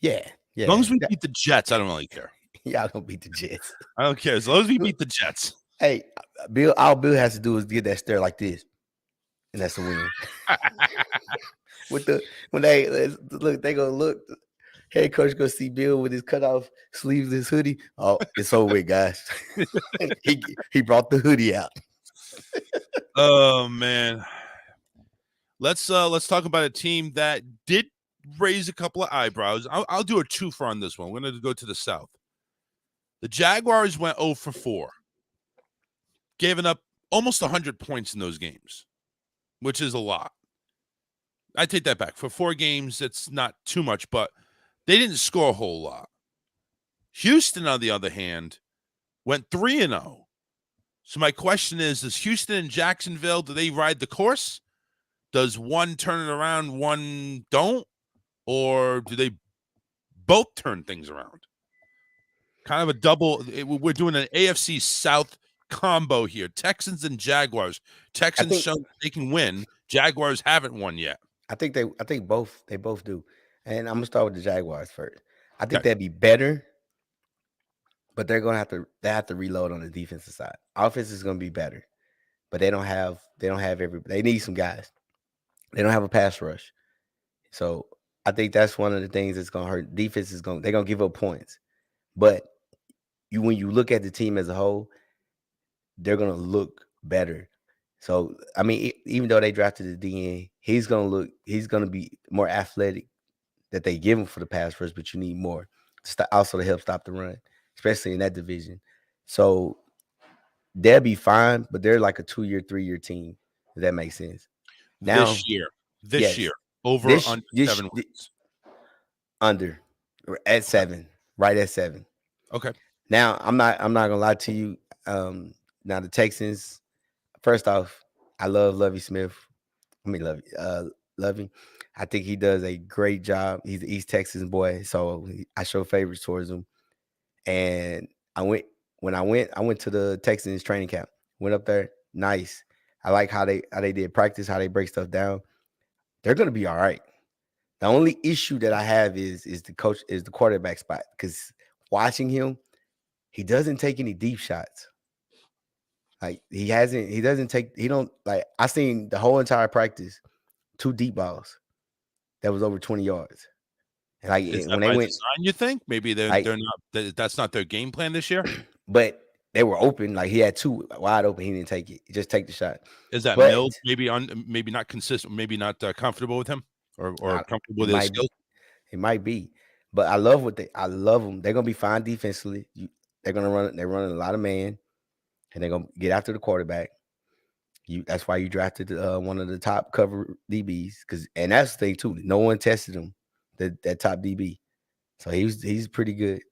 Yeah. As long as we beat the Jets, I don't really care. Y'all gonna beat the Jets. I don't care. As long as we beat the Jets. Hey, all Bill has to do is get that stare like this, and that's a win. When they gonna look. Head coach gonna see Bill with his cutoff sleeves, his hoodie. Oh, it's over with, guys. he brought the hoodie out. Oh man. Let's talk about a team that did raise a couple of eyebrows. I'll do a twofer on this one. We're going to go to the South. The Jaguars went 0 for 4, giving up almost 100 points in those games, which is a lot. I take that back. For 4 games, it's not too much, but they didn't score a whole lot. Houston, on the other hand, went 3-0. So my question is, does Houston and Jacksonville, do they ride the course? Does one turn it around, one don't? Or do they both turn things around? Kind of a double. We're doing an AFC South combo here. Texans and Jaguars. Texans show they can win. Jaguars haven't won yet. I think both do. And I'm gonna start with the Jaguars first. I think they'd be better, but they have to reload on the defensive side. Offense is gonna be better, but they don't have they need some guys. They don't have a pass rush. So I think that's one of the things that's gonna hurt. Defense they're gonna give up points. But when you look at the team as a whole, they're gonna look better. So I mean, even though they drafted the DN, he's gonna be more athletic that they give him for the pass rush, but you need more also to help stop the run, especially in that division. So they'll be fine, but they're like a 2-year, 3-year team, if that makes sense. Now this year, over under 7 wins. Under at 7, right at 7. Okay. Now I'm not gonna lie to you. Now the Texans, first off, I love Lovie Smith. Lovie. I think he does a great job. He's an East Texas boy, so I show favorites towards him. And I went to the Texans training camp. Went up there, nice. I like how they did practice, how they break stuff down. They're gonna be all right. The only issue that I have is the quarterback spot, because watching him, he doesn't take any deep shots. Like I seen the whole entire practice, 2 deep balls that was over 20 yards. And like is when that they by went, design, you think maybe they're not. That's not their game plan this year. But they were open. Like he had 2 wide open. He didn't take it. He just take the shot. Is that Mills maybe not consistent, maybe not comfortable with him, or comfortable with his skills? It might be. But I love them. They're gonna be fine defensively. They're running a lot of man, and they're gonna get after the quarterback. That's why you drafted one of the top cover DBs, and that's the thing too. No one tested him, that top DB, so he's pretty good.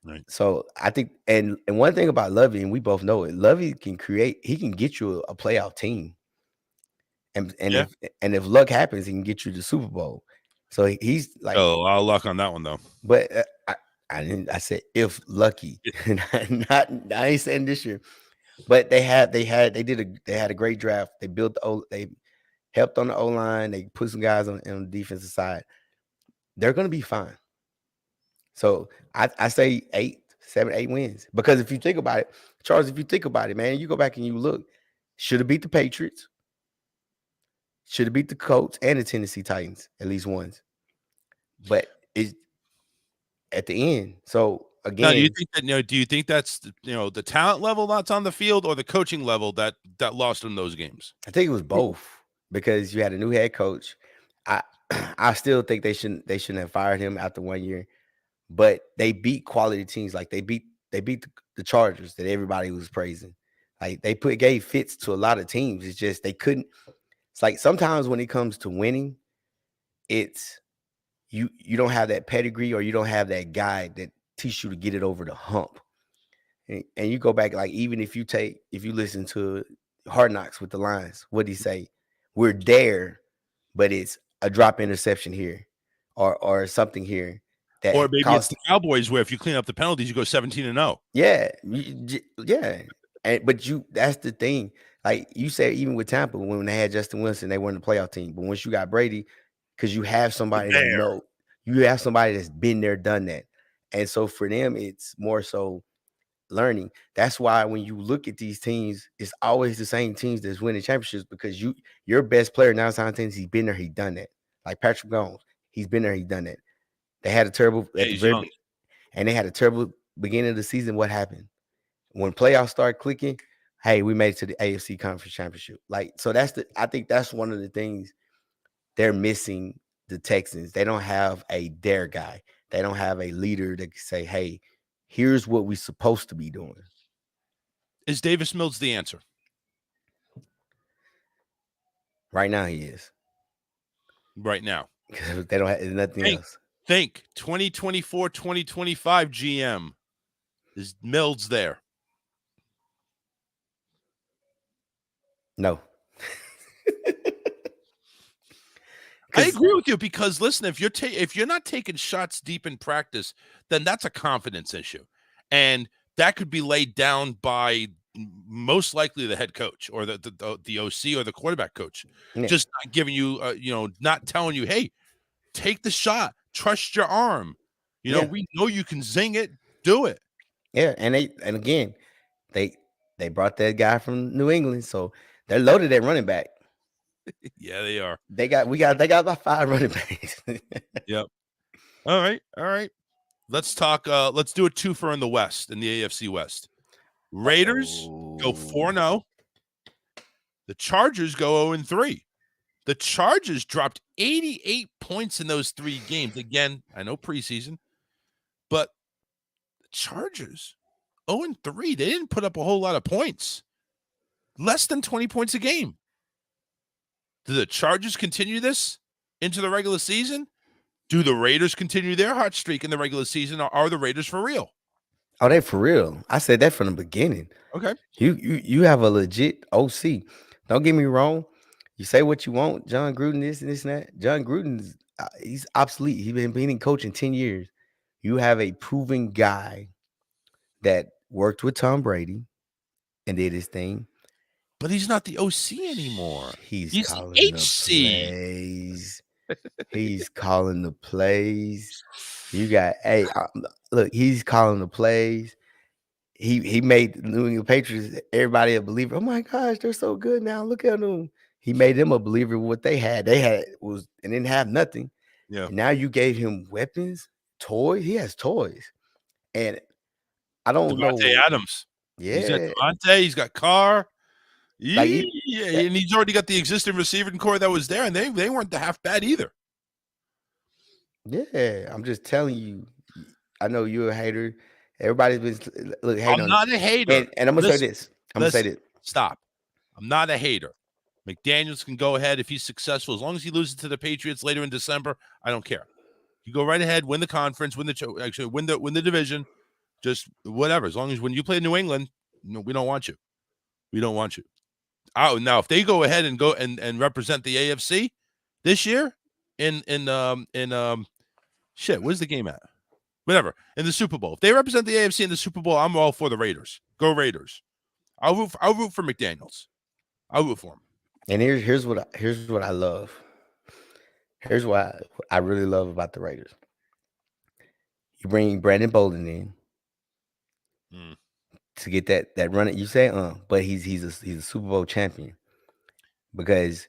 Right. So I think, and one thing about Lovie, and we both know it, Lovie can get you a playoff team, and if luck happens, he can get you the Super Bowl. So he's like, I'll luck on that one though. But I said if lucky, I ain't saying this year. But they had a great draft. They they helped on the O-line. They put some guys on the defensive side. They're going to be fine. So I say 7, 8 wins. Because if you think about it, Charles, man, you go back and you look, should have beat the Patriots, should have beat the Colts and the Tennessee Titans at least once. But it's at the end. So again, now, do you think that's the talent level that's on the field, or the coaching level that lost in those games? I think it was both, because you had a new head coach. I still think they shouldn't have fired him after 1 year, but they beat quality teams. Like they beat the Chargers that everybody was praising. Like they gave fits to a lot of teams. It's just they couldn't. It's like sometimes when it comes to winning, it's you don't have that pedigree, or you don't have that guy that teach you to get it over the hump. And you go back, like even if you listen to Hard Knocks with the Lions, what did he say? We're there, but it's a drop interception here, or something here. Or maybe it's the Cowboys, where if you clean up the penalties, you go 17-0. Yeah. But that's the thing. Like you said, even with Tampa, when they had Justin Wilson, they weren't a playoff team. But once you got Brady, because you have somebody that's been there, done that. And so for them, it's more so learning. That's why when you look at these teams, it's always the same teams that's winning championships, because your best player 9 times 10, he's been there, he done that. Like Patrick Mahomes, he's been there, he done that. They had a terrible and they had a terrible beginning of the season. What happened when playoffs start clicking? Hey, we made it to the AFC Conference Championship. Like, so I think that's one of the things they're missing. The Texans, they don't have a dare guy. They don't have a leader that can say, hey, here's what we're supposed to be doing. Is Davis Mills the answer? Right now, he is. Right now. They don't have nothing else. Think 2024, 2025 GM. Is Mills there? No. I agree with you because listen, if you're not taking shots deep in practice, then that's a confidence issue, and that could be laid down by most likely the head coach or the OC or the quarterback coach, just not giving you, not telling you, hey, take the shot, trust your arm. We know you can zing it, do it. Yeah, and again, they brought that guy from New England, so they're loaded at running back. Yeah, they are. They got about 5 running backs. Yep. All right. Let's talk. Let's do a twofer in the West, in the AFC West. Raiders go 4-0. The Chargers go 0-3. The Chargers dropped 88 points in those 3 games. Again, I know preseason, but the Chargers 0-3. They didn't put up a whole lot of points. Less than 20 points a game. Do the Chargers continue this into the regular season? Do the Raiders continue their hot streak in the regular season, or are the Raiders for real? Oh, they for real. I said that from the beginning. Okay. You have a legit OC. Don't get me wrong. You say what you want, John Gruden, this and this and that. John Gruden, he's obsolete. He's been coaching 10 years. You have a proven guy that worked with Tom Brady and did his thing. But he's not the OC anymore. He's calling the plays. He's calling the plays. You got, look, he's calling the plays. He made the New England Patriots, everybody a believer. Oh my gosh, they're so good now. Look at them. He made them a believer in what they had. They didn't have nothing. Yeah. And now you gave him weapons, toys. He has toys. And I don't know. Devontae Adams. Yeah. He's got Devontae, he's got Carr. Like and he's already got the existing receiving core that was there, and they weren't the half bad either. Yeah, I'm just telling you. I know you're a hater. Everybody's been hating. I'm not a hater. And I'm gonna say this. I'm gonna say this. Stop. I'm not a hater. McDaniels can go ahead if he's successful. As long as he loses to the Patriots later in December, I don't care. You go right ahead, win the conference, win the division, just whatever. As long as when you play New England, we don't want you. We don't want you. Oh, now if they go ahead and go and represent the AFC this year in where's the game at? Whatever, in the Super Bowl. If they represent the AFC in the Super Bowl, I'm all for the Raiders. Go Raiders. I'll root for McDaniels. I'll root for him. And here's what I love. Here's what I really love about the Raiders. You bring Brandon Bolden in to get that run. You say, but he's a Super Bowl champion because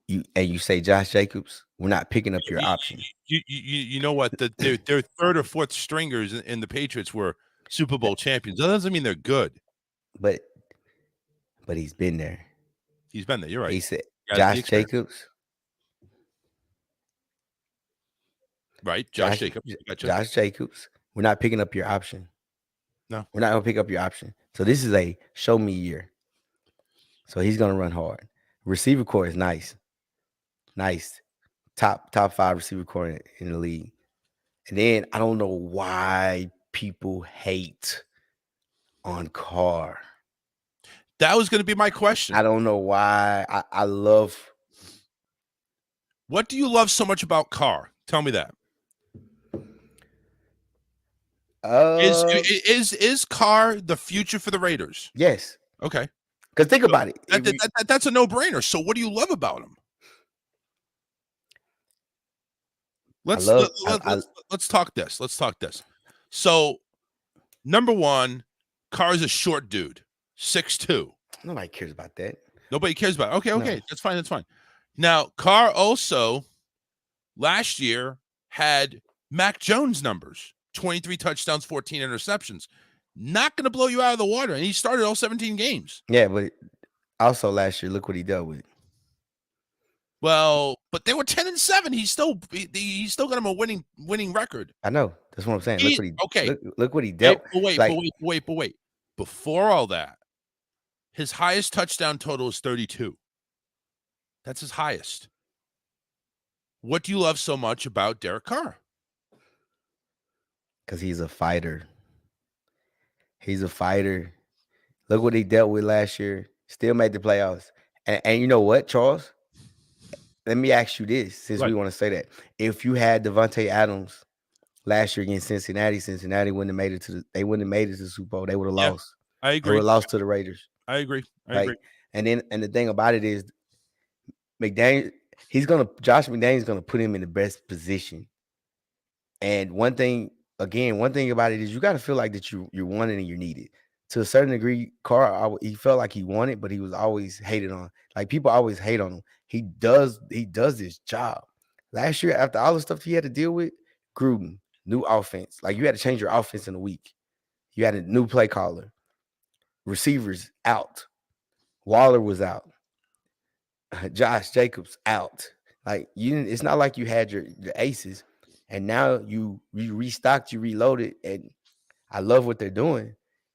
you say Josh Jacobs. We're not picking up your option. You know what? Their third or fourth stringers in the Patriots were Super Bowl champions. That doesn't mean they're good. But he's been there. He's been there. You're right. He said Josh Jacobs. Right. Josh Jacobs. Gotcha. Josh Jacobs. We're not picking up your option. No. We're not going to pick up your option. So this is a show me year. So he's going to run hard. Receiver core is nice. Nice. Top 5 receiver core in the league. And then I don't know why people hate on Carr. That was going to be my question. I don't know why. I love. What do you love so much about Carr? Tell me that. Is Carr the future for the Raiders? Yes. Okay. Because think about it. That's a no-brainer. So what do you love about him? Let's talk this. Let's talk this. So, number one, Carr's a short dude, 6'2". Nobody cares about that. Nobody cares about it. Okay. No. That's fine. That's fine. Now, Carr also last year had Mac Jones numbers, 23 touchdowns, 14 interceptions. Not going to blow you out of the water. And he started all 17 games. Yeah, but also last year, look what he dealt with. Well, but they were 10-7. He still got him a winning record. I know. That's what I'm saying. Look what he dealt. Wait. Before all that, his highest touchdown total is 32. That's his highest. What do you love so much about Derek Carr? Because he's a fighter. He's a fighter. Look what he dealt with last year. Still made the playoffs. And you know what, Charles? Let me ask you this, since we want to say that. If you had Devontae Adams last year against Cincinnati wouldn't have made it to the Super Bowl. They would have lost. I They agree. would have lost to the Raiders. I agree. I agree. And the thing about it is McDaniel, Josh McDaniel's gonna put him in the best position. And one thing about it is you got to feel like that you're wanted and you're needed. To a certain degree, Carr, he felt like he wanted, but he was always hated on. Like people always hate on him. He does his job. Last year, after all the stuff he had to deal with, Gruden, new offense. Like you had to change your offense in a week. You had a new play caller. Receivers out. Waller was out. Josh Jacobs out. Like it's not like you had your aces, and now you restocked, you reloaded, and I love what they're doing.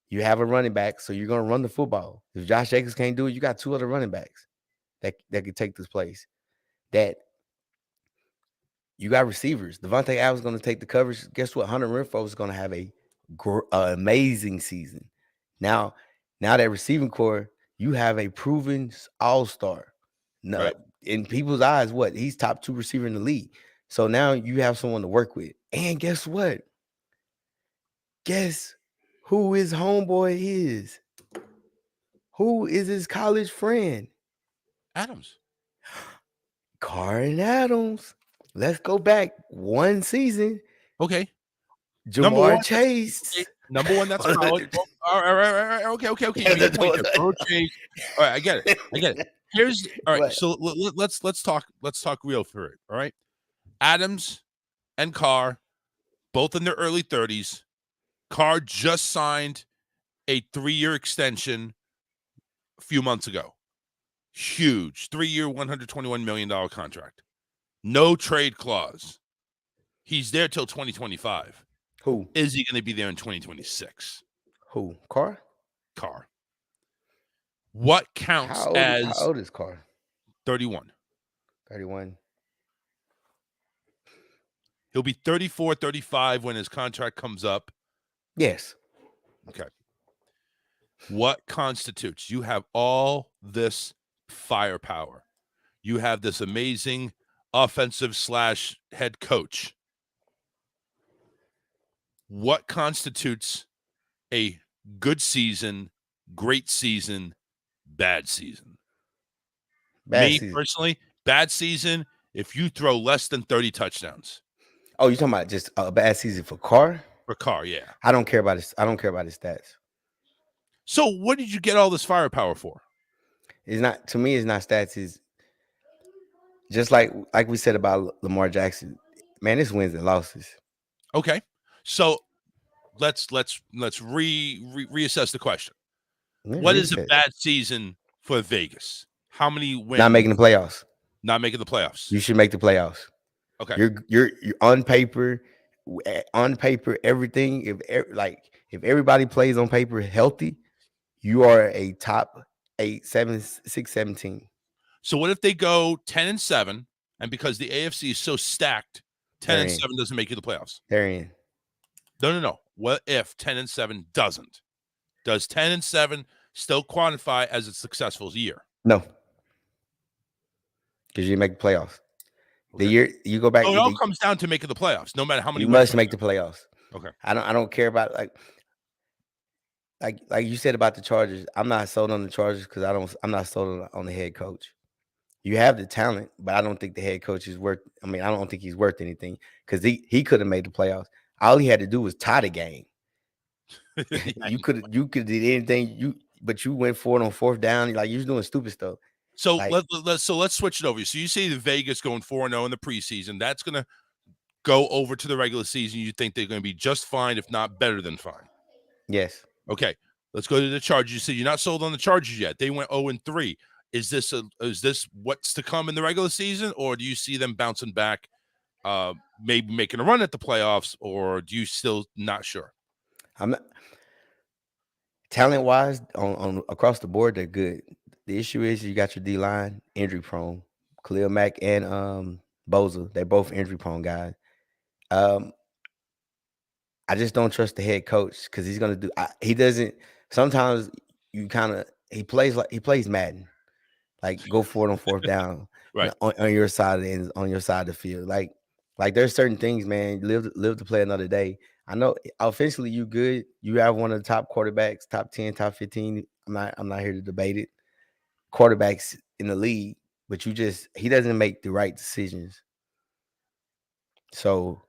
You have a running back, so you're gonna run the football. If Josh Jacobs can't do it, you got two other running backs that could take this place. That you got receivers. Devontae Adams is gonna take the coverage. Guess what? Hunter Renfrow is gonna have a amazing season. Now that receiving core, you have a proven all-star. No, Right. In people's eyes, what? He's top 2 receiver in the league. So now you have someone to work with. And guess what? Guess who his homeboy is? Who is his college friend? Adams. Carr and Adams. Let's go back one season. Okay. Jamar Chase. Number one, that's solid. All right. Okay. You made a point there. Bro, Chase. All right, I get it. Here's all right. What? So let's talk real for it. All right. Adams and Carr, both in their early 30s. Carr just signed a 3-year extension a few months ago. Huge 3-year, $121 million contract. No trade clause. He's there till 2025. Who? Is he going to be there in 2026? Who? Carr? Carr. What counts How old is Carr? 31? 31. He'll be 34, 35 when his contract comes up. Yes. Okay. What constitutes? You have all this firepower. You have this amazing offensive / head coach. What constitutes a good season, great season, bad season? Personally, bad season if you throw less than 30 touchdowns. Oh, you're talking about just a bad season for Carr? For Carr, yeah. I don't care about his stats. So what did you get all this firepower for? It's not, to me, it's not stats. It's just like we said about Lamar Jackson. Man, it's wins and losses. Okay. So let's reassess the question. What is a bad season for Vegas? How many wins? Not making the playoffs. Not making the playoffs. You should make the playoffs. Okay. You're on paper, everything. If everybody plays on paper healthy, you are a top 8, 7, 6, 17. So what if they go 10-7, and because the AFC is so stacked, 10-7 doesn't make you the playoffs? They're in. No. What if 10-7 doesn't? Does 10-7 still quantify as a successful year? No, because you make the playoffs. Okay. The year you go back, so it all comes down to making the playoffs. No matter how many, you must make the playoffs. Okay. I don't care about like you said about the Chargers. I'm not sold on the Chargers because I'm not sold on the head coach. You have the talent, but I don't think the head coach is worth. I mean, I don't think he's worth anything because he could have made the playoffs. All he had to do was tie the game. You could did anything but you went for it on 4th down. Like you was doing stupid stuff. So let's switch it over. So you say the Vegas going 4-0 in the preseason. That's going to go over to the regular season. You think they're going to be just fine, if not better than fine? Yes. Okay. Let's go to the Chargers. You said you're not sold on the Chargers yet. They went 0-3. Is this what's to come in the regular season, or do you see them bouncing back, maybe making a run at the playoffs, or do you still not sure? I'm not. Talent wise, on across the board, they're good. The issue is you got your D line injury prone. Khalil Mack and Boza. They're both injury prone guys. I just don't trust the head coach because he's gonna do. He doesn't. Sometimes you kind of he plays Madden, like go for it on fourth down, Right. on your side of the end, on your side of the field. Like there's certain things, man. Live to play another day. I know offensively you good. You have one of the top quarterbacks, top 10, top 15. I'm not here to debate it. Quarterbacks in the league, but he doesn't make the right decisions. So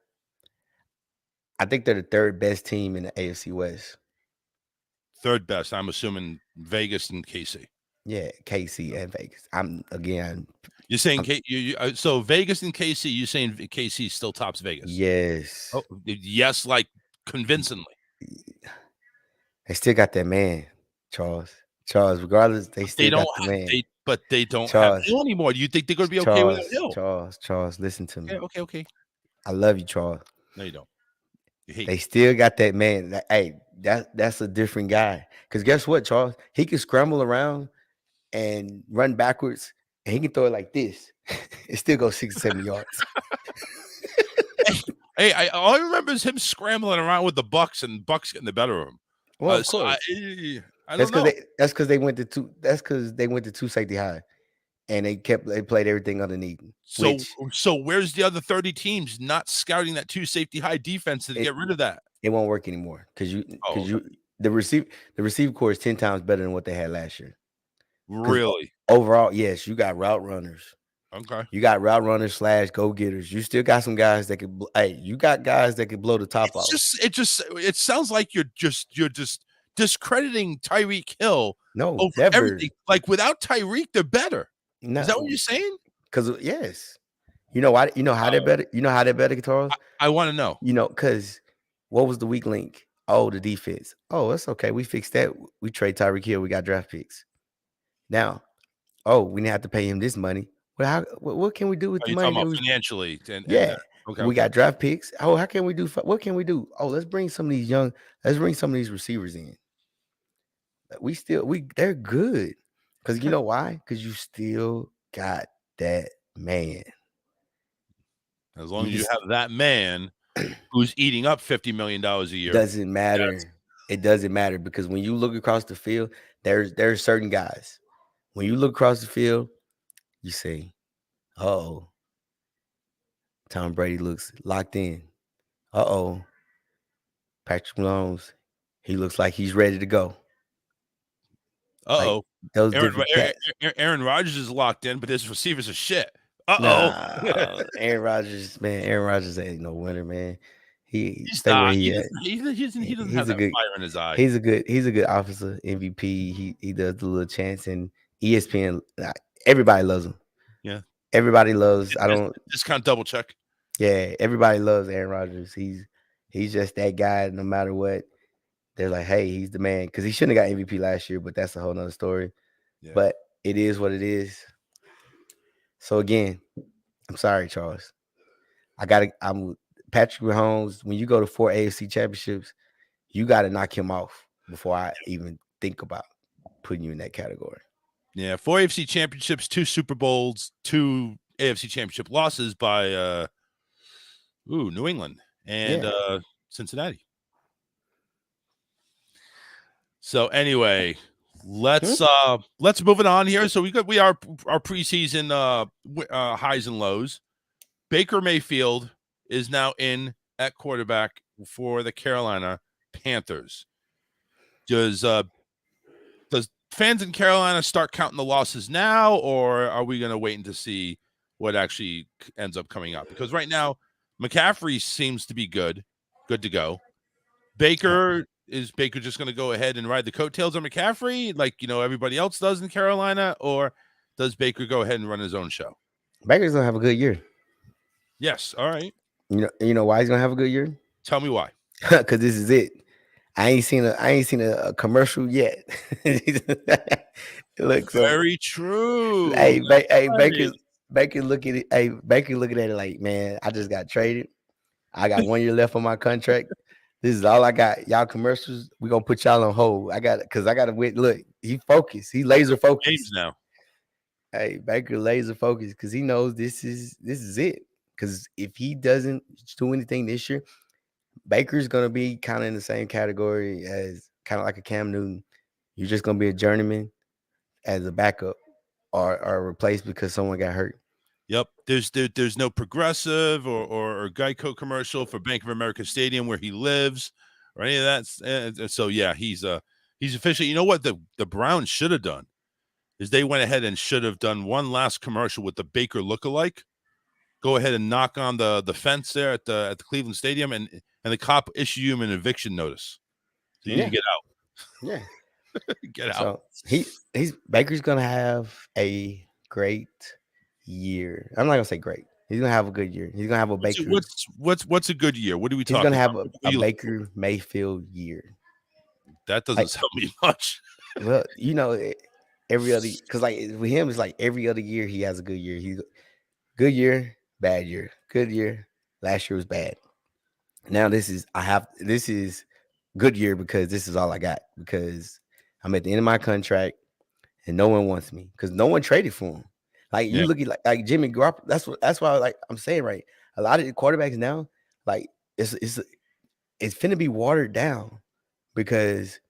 I think they're the third best team in the AFC West. Third best. I'm assuming Vegas and KC. Yeah, KC and Vegas. You're saying so Vegas and KC. You're saying KC still tops Vegas? Yes. Oh, yes, like convincingly. They still got that man, Charles. Regardless, they still got the man. But they don't Charles, have Hill anymore. Do you think they're going to be okay without Hill? Charles, listen to me. Okay. I love you, Charles. No, you don't. They still got that man. That's a different guy. Because guess what, Charles? He can scramble around and run backwards, and he can throw it like this. It still goes 6 or 7 yards. All I remember is him scrambling around with the Bucks and Bucks getting the better of him. Well, of course. I don't know. That's because they went to two. That's because they went to two safety high, and they played everything underneath. So where's the other 30 teams not scouting that two safety high defense to get rid of that? It won't work anymore because the receive core is 10 times better than what they had last year. Really? Overall, yes, you got route runners. Okay. You got route runners / go getters. You still got some guys that could. You got guys that could blow the top off. It sounds like you're just discrediting Tyreek Hill. No, over never. Everything. Like without Tyreek, they're better. No. Is that what you're saying? Because yes, you know why? You know how they're better. You know how they're better, Charles. I want to know. Because what was the weak link? Oh, the defense. Oh, that's okay. We fixed that. We trade Tyreek Hill. We got draft picks. Now, we didn't have to pay him this money. Well, what can we do with the money? Talking about financially? Okay. We got draft picks. Oh, how can we do? What can we do? Oh, let's bring some of these receivers in. They're good. Because you know why? Because you still got that man. As long as you have that man who's eating up $50 million a year. Doesn't matter. Yes. It doesn't matter because when you look across the field, there's certain guys. When you look across the field, you say, Tom Brady looks locked in. Patrick Mahomes, he looks like he's ready to go. Aaron Rodgers is locked in, but his receivers are shit. Aaron Rodgers ain't no winner, man. He doesn't have that fire in his eye. He's a good officer, MVP. He does the little chance, and ESPN. Everybody loves him. Yeah, everybody loves. Just kind of double check. Yeah, everybody loves Aaron Rodgers. He's just that guy. No matter what, they're like, hey, he's the man because he shouldn't have got MVP last year, but that's a whole nother story. Yeah. But it is what it is. So again, I'm sorry, Charles. I'm Patrick Mahomes. When you go to 4 AFC championships, you got to knock him off before I even think about putting you in that category. Yeah, 4 AFC championships, 2 Super Bowls, 2 AFC championship losses by New England and Cincinnati. So anyway, let's move it on here. So we are our preseason highs and lows. Baker Mayfield is now in at quarterback for the Carolina Panthers. Does fans in Carolina start counting the losses now, or are we going to wait to see what actually ends up coming up? Because right now, McCaffrey seems to be good to go. Is Baker just going to go ahead and ride the coattails of McCaffrey like, everybody else does in Carolina, or does Baker go ahead and run his own show? Baker's going to have a good year. Yes. All right. You know why he's going to have a good year? Tell me why. Because this is it. I ain't seen a commercial yet. Look, very true. Hey, Baker looking at it like, man, I just got traded. I got 1 year left on my contract. This is all I got. Y'all commercials, we're gonna put y'all on hold. I got to win. Look, he focused. He laser focused games now. Hey, Baker laser focused because he knows this is it. Because if he doesn't do anything this year, Baker's gonna be kind of in the same category as kind of like a Cam Newton. You're just gonna be a journeyman as a backup or replaced because someone got hurt. Yep. There's no Progressive or Geico commercial for Bank of America Stadium where he lives or any of that. So yeah, he's officially. You know what the Browns should have done is they went ahead and should have done one last commercial with the Baker lookalike. Go ahead and knock on the fence there at the Cleveland Stadium, and the cop issue you an eviction notice. So you need to get out. Yeah, get out. So he's Baker's gonna have a great year. I'm not gonna say great. He's gonna have a good year. He's gonna have a Baker. What's a good year? What are we He's talking? He's gonna have a Baker Mayfield year. That doesn't tell me much. Well, you know, every other because like with him, it's like every other year he has a good year. He's good year, bad year, good year. Last year was bad. Now this is good year because this is all I got because I'm at the end of my contract and no one wants me because no one traded for him. Like you look at like Jimmy Garoppolo. That's why like I'm saying right. A lot of the quarterbacks now, like it's finna be watered down because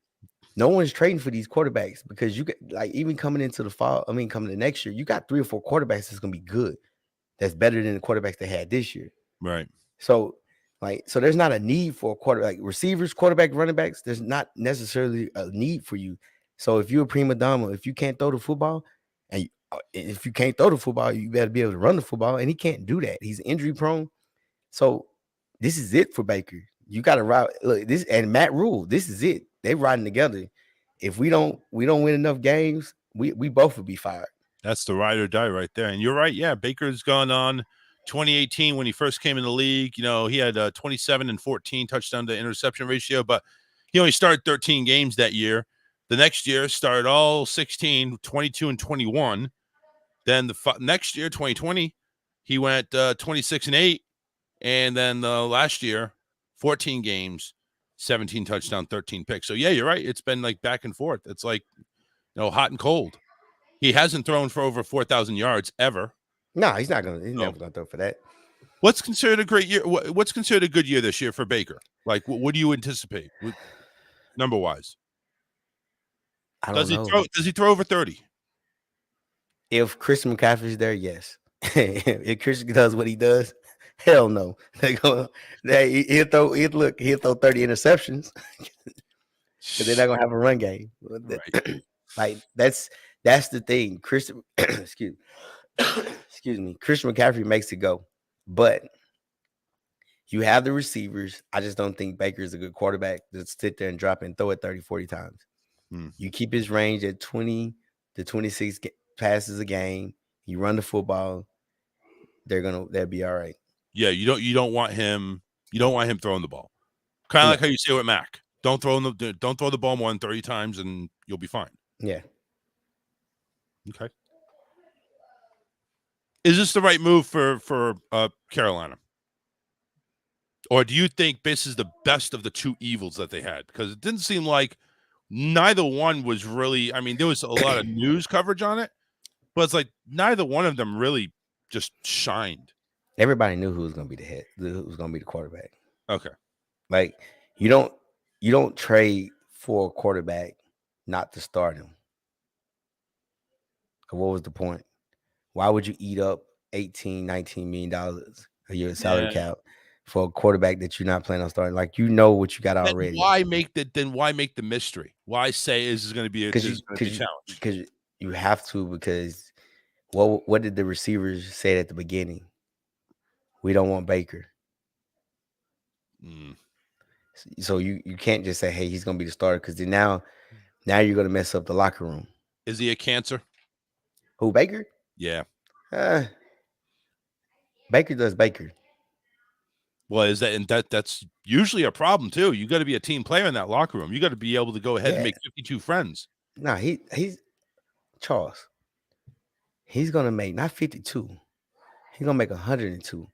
no one's trading for these quarterbacks because you get like even coming into the fall. I mean, coming to next year, you got 3 or 4 quarterbacks that's gonna be good. That's better than the quarterbacks they had this year. Right. So there's not a need for a quarterback, receivers, quarterback, running backs. There's not necessarily a need for you. So if you're a prima donna, if you can't throw the football, and if you can't throw the football, you better be able to run the football. And he can't do that. He's injury prone. So this is it for Baker. You got to ride. Look, this and Matt Rule. This is it. They riding together. If we don't win enough games, we both will be fired. That's the ride or die right there. And you're right. Yeah, Baker's gone on 2018 when he first came in the league. You know, he had 27 and 14 touchdown to interception ratio, but he only started 13 games that year. The next year started all 16, 22 and 21. Then the next year, 2020, he went 26 and 8. And then last year, 14 games, 17 touchdown, 13 picks. So yeah, you're right. It's been like back and forth. It's like, hot and cold. He hasn't thrown for over 4,000 yards ever. No, he's not gonna. He's never gonna throw for that. What's considered a great year? What's considered a good year this year for Baker? Like, what do you anticipate, number wise? I don't know. Does he throw over 30? If Christian McCaffrey's there, yes. If Christian does what he does, hell no. He'll throw 30 interceptions because they're not gonna have a run game. Right. Like that's the thing. Christian, excuse me. Christian McCaffrey makes it go, but you have the receivers. I just don't think Baker is a good quarterback to sit there and drop and throw it 30, 40 times. You keep his range at 20 to 26 passes a game. You run the football. They'll be all right. Yeah, you don't want him throwing the ball. Kind of like how you say with Mac. Don't throw the ball more than 30 times and you'll be fine. Yeah. Okay. Is this the right move for Carolina? Or do you think this is the best of the two evils that they had? Because it didn't seem like neither one was really, I mean, there was a lot of news coverage on it, but it's like neither one of them really just shined. Everybody knew who was going to be the head, who was going to be the quarterback. Okay. Like you don't trade for a quarterback not to start him. What was the point? Why would you eat up $18, $19 million a year salary cap for a quarterback that you're not planning on starting? Like what you got already. Why make the mystery? Why say this is going to be a challenge? Because you have to. Because what did the receivers say at the beginning? We don't want Baker. So you can't just say, hey, he's going to be the starter, because then now you're going to mess up the locker room. Is he a cancer? Who, Baker? Yeah. Baker does Baker. Well, that's usually a problem too. You got to be a team player in that locker room. You got to be able to go ahead and make 52 friends. No, he's Charles. He's gonna make not 52. He's gonna make 102.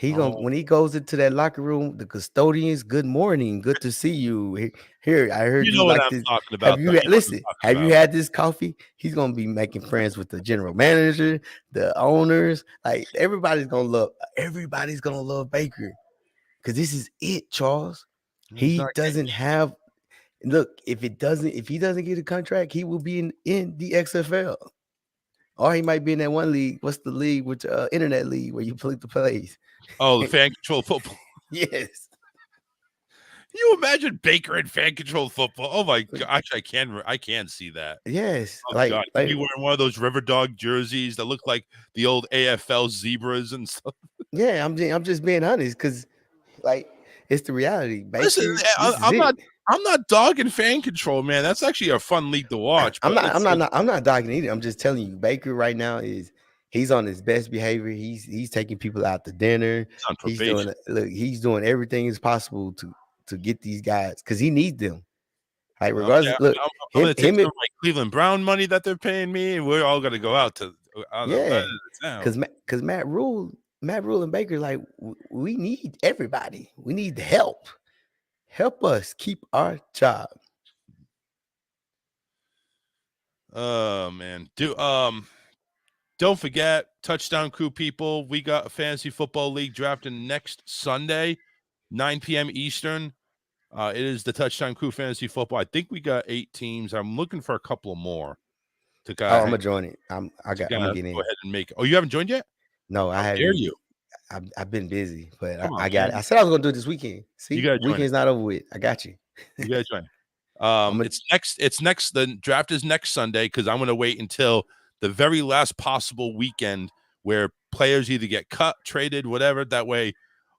When he goes into that locker room, the custodians, good morning, good to see you. Here, I heard You you know what like I'm this. talking about. Have you though. You know what I'm listen? talking Have you about. had this coffee? He's gonna be making friends with the general manager, the owners. Like everybody's gonna love Baker because this is it, Charles. He's not Doesn't have. Look, if he doesn't get a contract, he will be in the XFL. Or he might be in that one league. What's the league with internet league where you play the plays? Oh, the fan controlled football. Yes. Can you imagine Baker in fan controlled football? Oh my gosh, I can see that. Yes. Oh God, like, you wearing one of those River Dog jerseys that look like the old AFL zebras and stuff. Yeah, I'm just being honest because, like, it's the reality. Baker, Listen, I'm not dogging fan control, man. That's actually a fun league to watch. I'm not dogging either. I'm just telling you, Baker right now he's on his best behavior. He's taking people out to dinner. He's on probation. He's doing everything is possible to get these guys because he needs them. Like regardless, look, I'm gonna take some like Cleveland Brown money that they're paying me, and we're all gonna go out to because Matt Rule and Baker, like, we need everybody. We need the help. Help us keep our job. Oh man, don't forget, Touchdown Crew people. We got a fantasy football league drafting next Sunday, 9 p.m. Eastern. It is the Touchdown Crew fantasy football. I think we got 8 teams. I'm looking for a couple more to go. I'm gonna join it. I'm gonna get in. Go ahead and make it. Oh, you haven't joined yet? No, I haven't. Dare you? I've been busy, but I got it. I said I was gonna do it this weekend. See, weekend's not over with. I got you. You gotta join. It's next. The draft is next Sunday because I'm gonna wait until the very last possible weekend where players either get cut, traded, whatever. That way,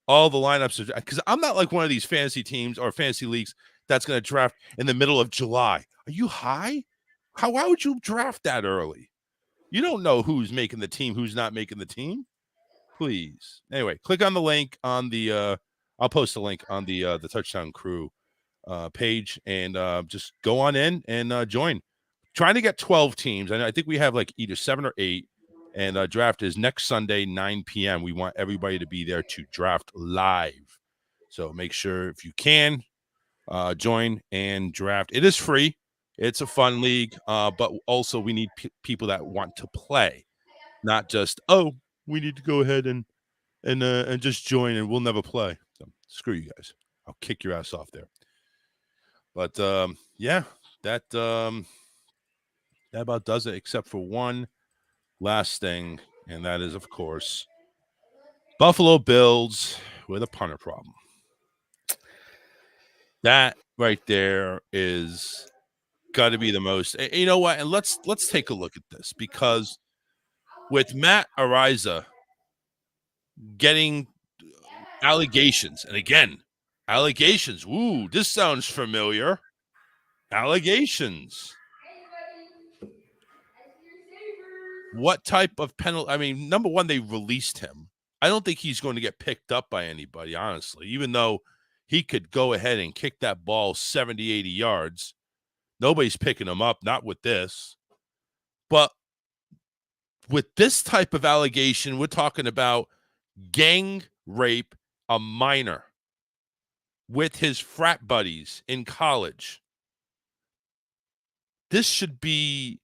all the lineups are, because I'm not like one of these fantasy teams or fantasy leagues that's gonna draft in the middle of July. Are you high? Why would you draft that early? You don't know who's making the team, who's not making the team. Please. Anyway, click on the link on the I'll post a link on the Touchdown Crew page and just go on in and join. Trying to get 12 teams. And I think we have like either 7 or 8. And draft is next Sunday, 9 p.m. We want everybody to be there to draft live. So make sure if you can join and draft. It is free. It's a fun league, but also we need people that want to play, not just we need to go ahead and just join and we'll never play. So screw you guys. I'll kick your ass off there. But yeah, that about does it, except for one last thing, and that is, of course, Buffalo Bills with a punter problem. That right there is got to be the most. You know what? And let's take a look at this, because with Matt Araiza getting allegations, and again, allegations. Ooh, this sounds familiar. Allegations. What type of penalty? I mean, number one, they released him. I don't think he's going to get picked up by anybody, honestly, even though he could go ahead and kick that ball 70, 80 yards. Nobody's picking him up, not with this. But with this type of allegation, we're talking about gang rape a minor with his frat buddies in college. This should be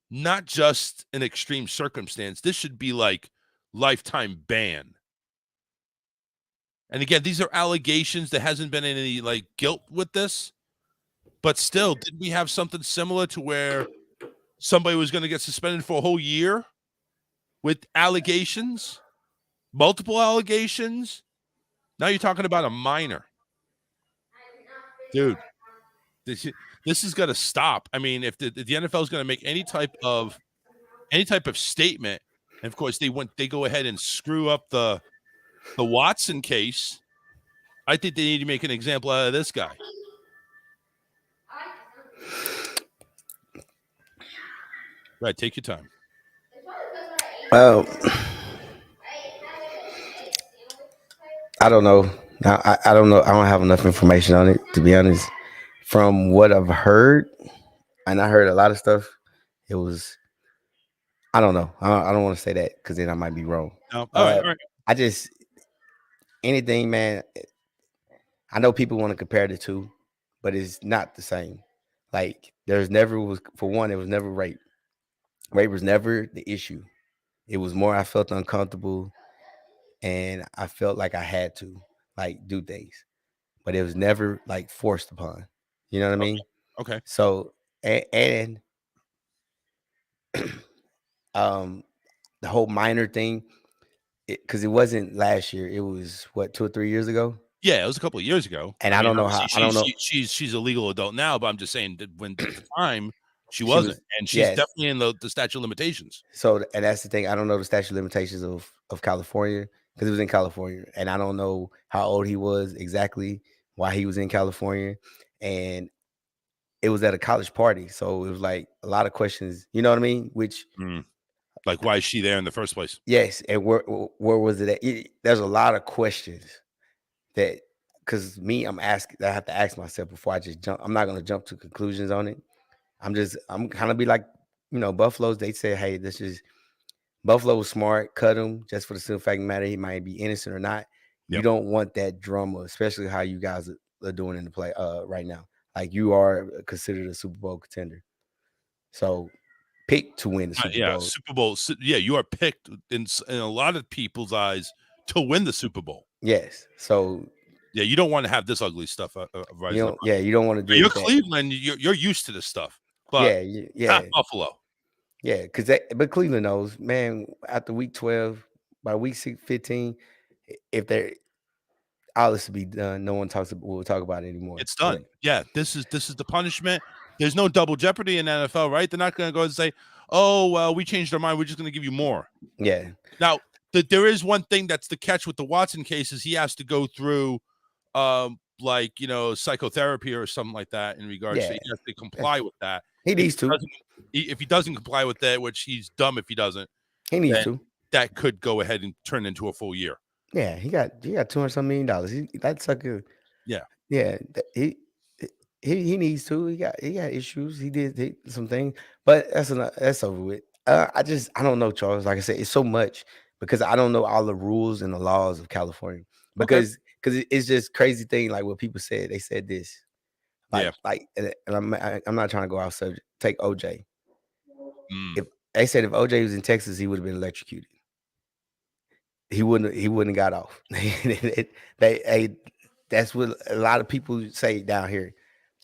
not just an extreme circumstance. This should be like lifetime ban. And again, these are allegations. There hasn't been any like guilt with this. But still, didn't we have something similar to where somebody was going to get suspended for a whole year with allegations? Multiple allegations? Now you're talking about a minor. Dude, this has got to stop. I mean, if the NFL is going to make any type of statement, and of course they go ahead and screw up the Watson case, I think they need to make an example out of this guy. Right, take your time. I don't know. I don't know. I don't have enough information on it, to be honest. From what I've heard, and I heard a lot of stuff, it was, I don't know. I don't want to say that because then I might be wrong. No. All right. I just, anything, man. I know people want to compare the two, but it's not the same. Like there's never was for one, it was never rape. Rape was never the issue. It was more I felt uncomfortable and I felt like I had to like do things, but it was never like forced upon. You know what I mean? Okay. So and the whole minor thing, because it wasn't last year. It was what 2 or 3 years ago. Yeah, it was a couple of years ago. And I don't know how. I don't know. She's a legal adult now, but I'm just saying that when at the time she was- wasn't, and she's yes. definitely in the statute of limitations. So, and that's the thing. I don't know the statute of limitations of California because it was in California, and I don't know how old he was exactly, why he was in California, and it was at a college party, so it was like a lot of questions. You know what I mean? Which, Like, why is she there in the first place? yes, and where was it at? There's a lot of questions that, because I'm asking, I have to ask myself before I just jump. I'm not going to jump to conclusions on it. I'm kind of be like, Buffalo's. They say, hey, this is Buffalo was smart, cut him just for the simple fact of the matter he might be innocent or not. Yep. You don't want that drama, especially how you guys are doing in the play right now. Like you are considered a Super Bowl contender, so pick to win the Super Bowl. Super Bowl. Yeah, you are picked in a lot of people's eyes to win the Super Bowl. Yes, so. Yeah, you don't want to have this ugly stuff right. You don't want to do. You're Cleveland. You're used to this stuff, but not Buffalo. Yeah, but Cleveland knows, man. After week 12, by week 15, if all this will be done, no one will talk about it anymore. It's done. Yeah, this is the punishment. There's no double jeopardy in NFL, right? They're not going to go and say, "Oh, well, we changed our mind. We're just going to give you more." Yeah. Now, there is one thing that's the catch with the Watson case is he has to go through. Psychotherapy or something like that in regards to he has to comply with that. He needs to. If he doesn't comply with that, which he's dumb if he doesn't, he needs to. That could go ahead and turn into a full year. Yeah, he got $200 million. That sucker. Yeah. He needs to. He got issues. He did some things, but that's over with. I don't know, Charles. Like I said, it's so much because I don't know all the rules and the laws of California because it's just crazy thing. Like what people said, they said this. And I'm not trying to go off subject. Take OJ. If they said if OJ was in Texas, he would have been electrocuted. He wouldn't have got off. That's what a lot of people say down here.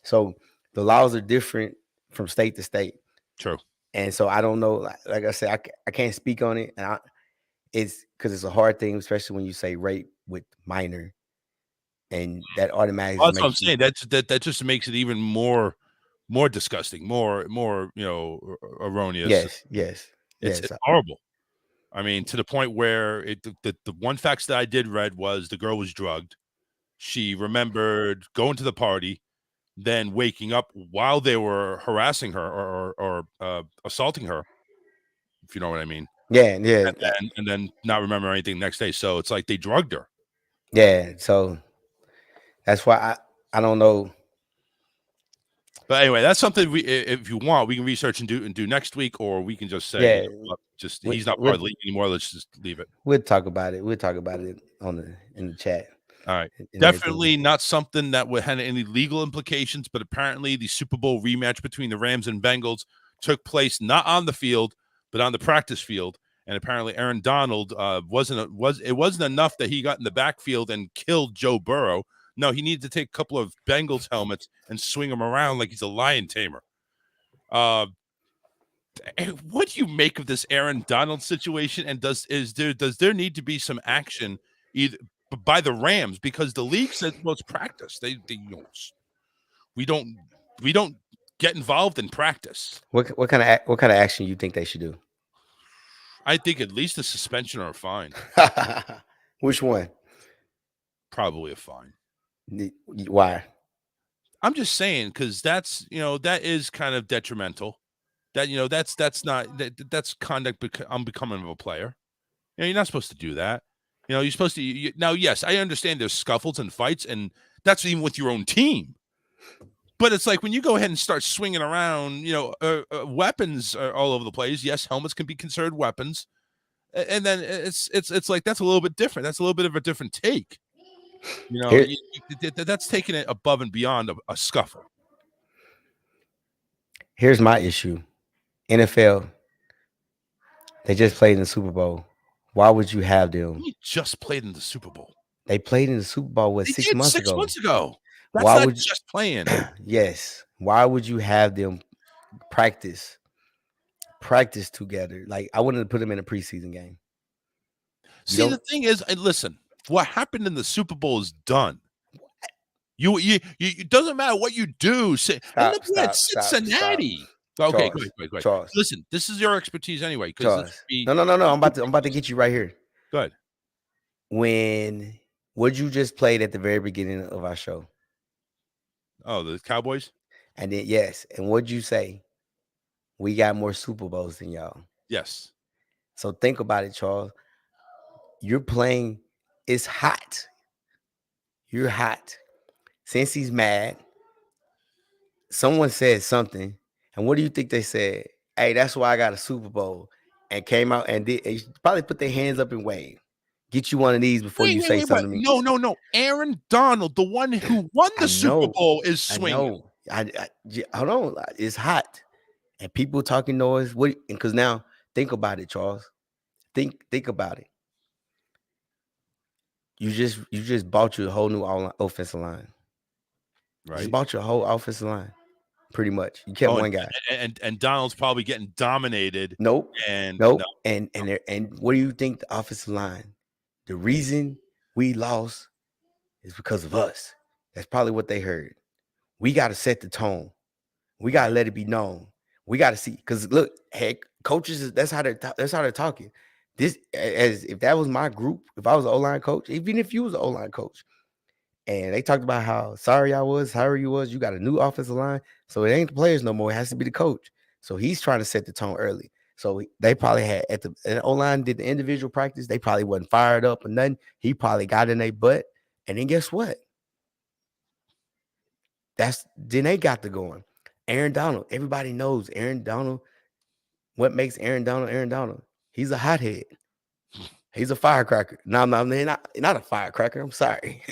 So the laws are different from state to state. True. And so I don't know. Like I said, I can't speak on it. And it's because it's a hard thing, especially when you say rape with minor. And that automatically. That's what I'm saying. That just makes it even more disgusting, more erroneous. Yes. It's horrible. I mean, to the point where the one facts that I did read was the girl was drugged. She remembered going to the party, then waking up while they were harassing her or assaulting her. If you know what I mean. Yeah. And then not remember anything the next day. So it's like they drugged her. Yeah. So. That's why I don't know. But anyway, that's something if you want, we can research and do next week, or we can just say, he's not part of the league anymore. Let's just leave it. We'll talk about it. We'll talk about it in the chat. All right. Definitely not something that would have any legal implications, but apparently the Super Bowl rematch between the Rams and Bengals took place not on the field, but on the practice field. And apparently Aaron Donald it wasn't enough that he got in the backfield and killed Joe Burrow. No, he needed to take a couple of Bengals helmets and swing them around like he's a lion tamer. What do you make of this Aaron Donald situation? And does there need to be some action either by the Rams, because the league says, well, it's practice. We don't get involved in practice. What kind of action you think they should do? I think at least a suspension or a fine. Which one? Probably a fine. Why? I'm just saying, because that is kind of detrimental. That's conduct unbecoming of a player. You're not supposed to do that. You're supposed to. Now, yes, I understand there's scuffles and fights, and that's even with your own team. But it's like when you go ahead and start swinging around, weapons are all over the place. Yes, helmets can be considered weapons, and then it's like that's a little bit different. That's a little bit of a different take. You know, Here- that's taking it above and beyond a scuffle. Here's my issue. NFL, they just played in the Super Bowl. Why would you have them? We just played in the Super Bowl. They played in the Super Bowl They 6 did months 6 ago. months ago. That's Why not would just playing. Yes. Why would you have them practice together? Like I wouldn't put them in a preseason game. See, the thing is, listen, what happened in the Super Bowl is done. You it doesn't matter what you do. Look at Cincinnati. Okay, Charles, go ahead. Charles. Listen, this is your expertise anyway. Charles. No. I'm about to get you right here. Go ahead. What you just played at the very beginning of our show. Oh, the Cowboys? And then yes. And what'd you say? We got more Super Bowls than y'all. Yes. So think about it, Charles. You're playing, it's hot. You're hot. Since he's mad, someone said something. And what do you think they said? Hey, that's why I got a Super Bowl. And came out and probably put their hands up and waved. Get you one of these before you say something to me. No. Aaron Donald, the one who won the Super Bowl, is swinging. Hold on. It's hot. And people talking noise. Because now, think about it, Charles. Think about it. You just bought you a whole new offensive line. Right. You just bought your whole offensive line. Pretty much. You kept one guy. And Donald's probably getting dominated. Nope. And what do you think the offensive line? The reason we lost is because of us. That's probably what they heard. We got to set the tone. We got to let it be known. We got to see, because look, heck, coaches, that's how they're talking. This, as if that was my group, if I was an O-line coach, even if you was an O-line coach, and they talked about how sorry you was, you got a new offensive line, so it ain't the players no more. It has to be the coach. So he's trying to set the tone early. So they probably had at the O-line did the individual practice. They probably wasn't fired up or nothing. He probably got in their butt. And then guess what? Then they got to going. Aaron Donald. Everybody knows Aaron Donald. What makes Aaron Donald? He's a hothead. He's a firecracker. No, not a firecracker. I'm sorry.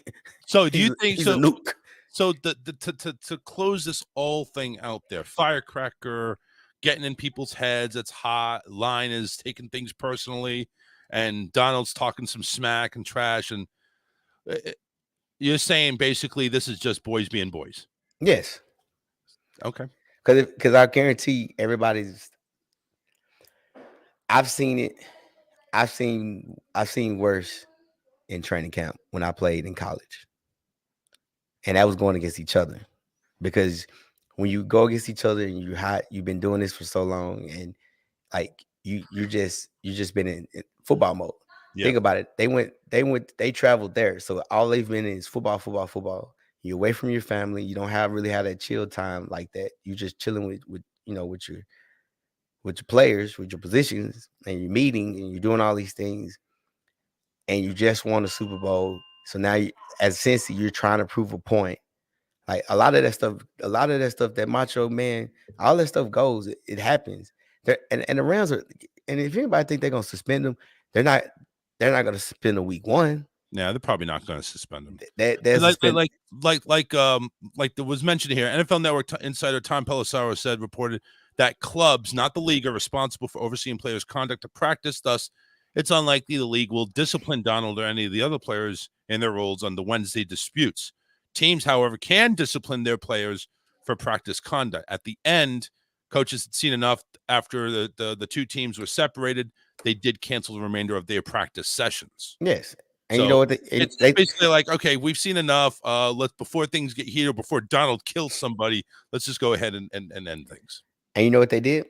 So do you think he's a nuke? So to close this whole thing out there, firecracker, getting in people's heads, it's hot. Line is taking things personally, and Donald's talking some smack and trash, and you're saying basically this is just boys being boys. Yes. Okay. Because I guarantee everybody's. I've seen it. I've seen worse in training camp when I played in college, and that was going against each other, because when you go against each other and you're hot, you've been doing this for so long, and like you just been in football mode. Yeah. Think about it. They traveled there, so all they've been in is football. You're away from your family. You don't really have that chill time like that. You just chilling with your players, with your positions, and you're meeting and you're doing all these things, and you just won a Super Bowl. So now, as Cincy, you're trying to prove a point. Like a lot of that stuff, that Macho Man, all that stuff goes. It happens. And the Rams are. And if anybody think they're gonna suspend them, they're not. They're not gonna suspend them week one. Yeah, they're probably not going to suspend them. Like there was mentioned here, NFL Network insider Tom Pelissero reported that clubs, not the league, are responsible for overseeing players' conduct of practice. Thus, it's unlikely the league will discipline Donald or any of the other players in their roles on the Wednesday disputes. Teams, however, can discipline their players for practice conduct. At the end, coaches had seen enough after the two teams were separated. They did cancel the remainder of their practice sessions. Yes. And so you know what? It's basically like, okay, we've seen enough. Before things get heated, before Donald kills somebody, let's just go ahead and end things. And you know what they did?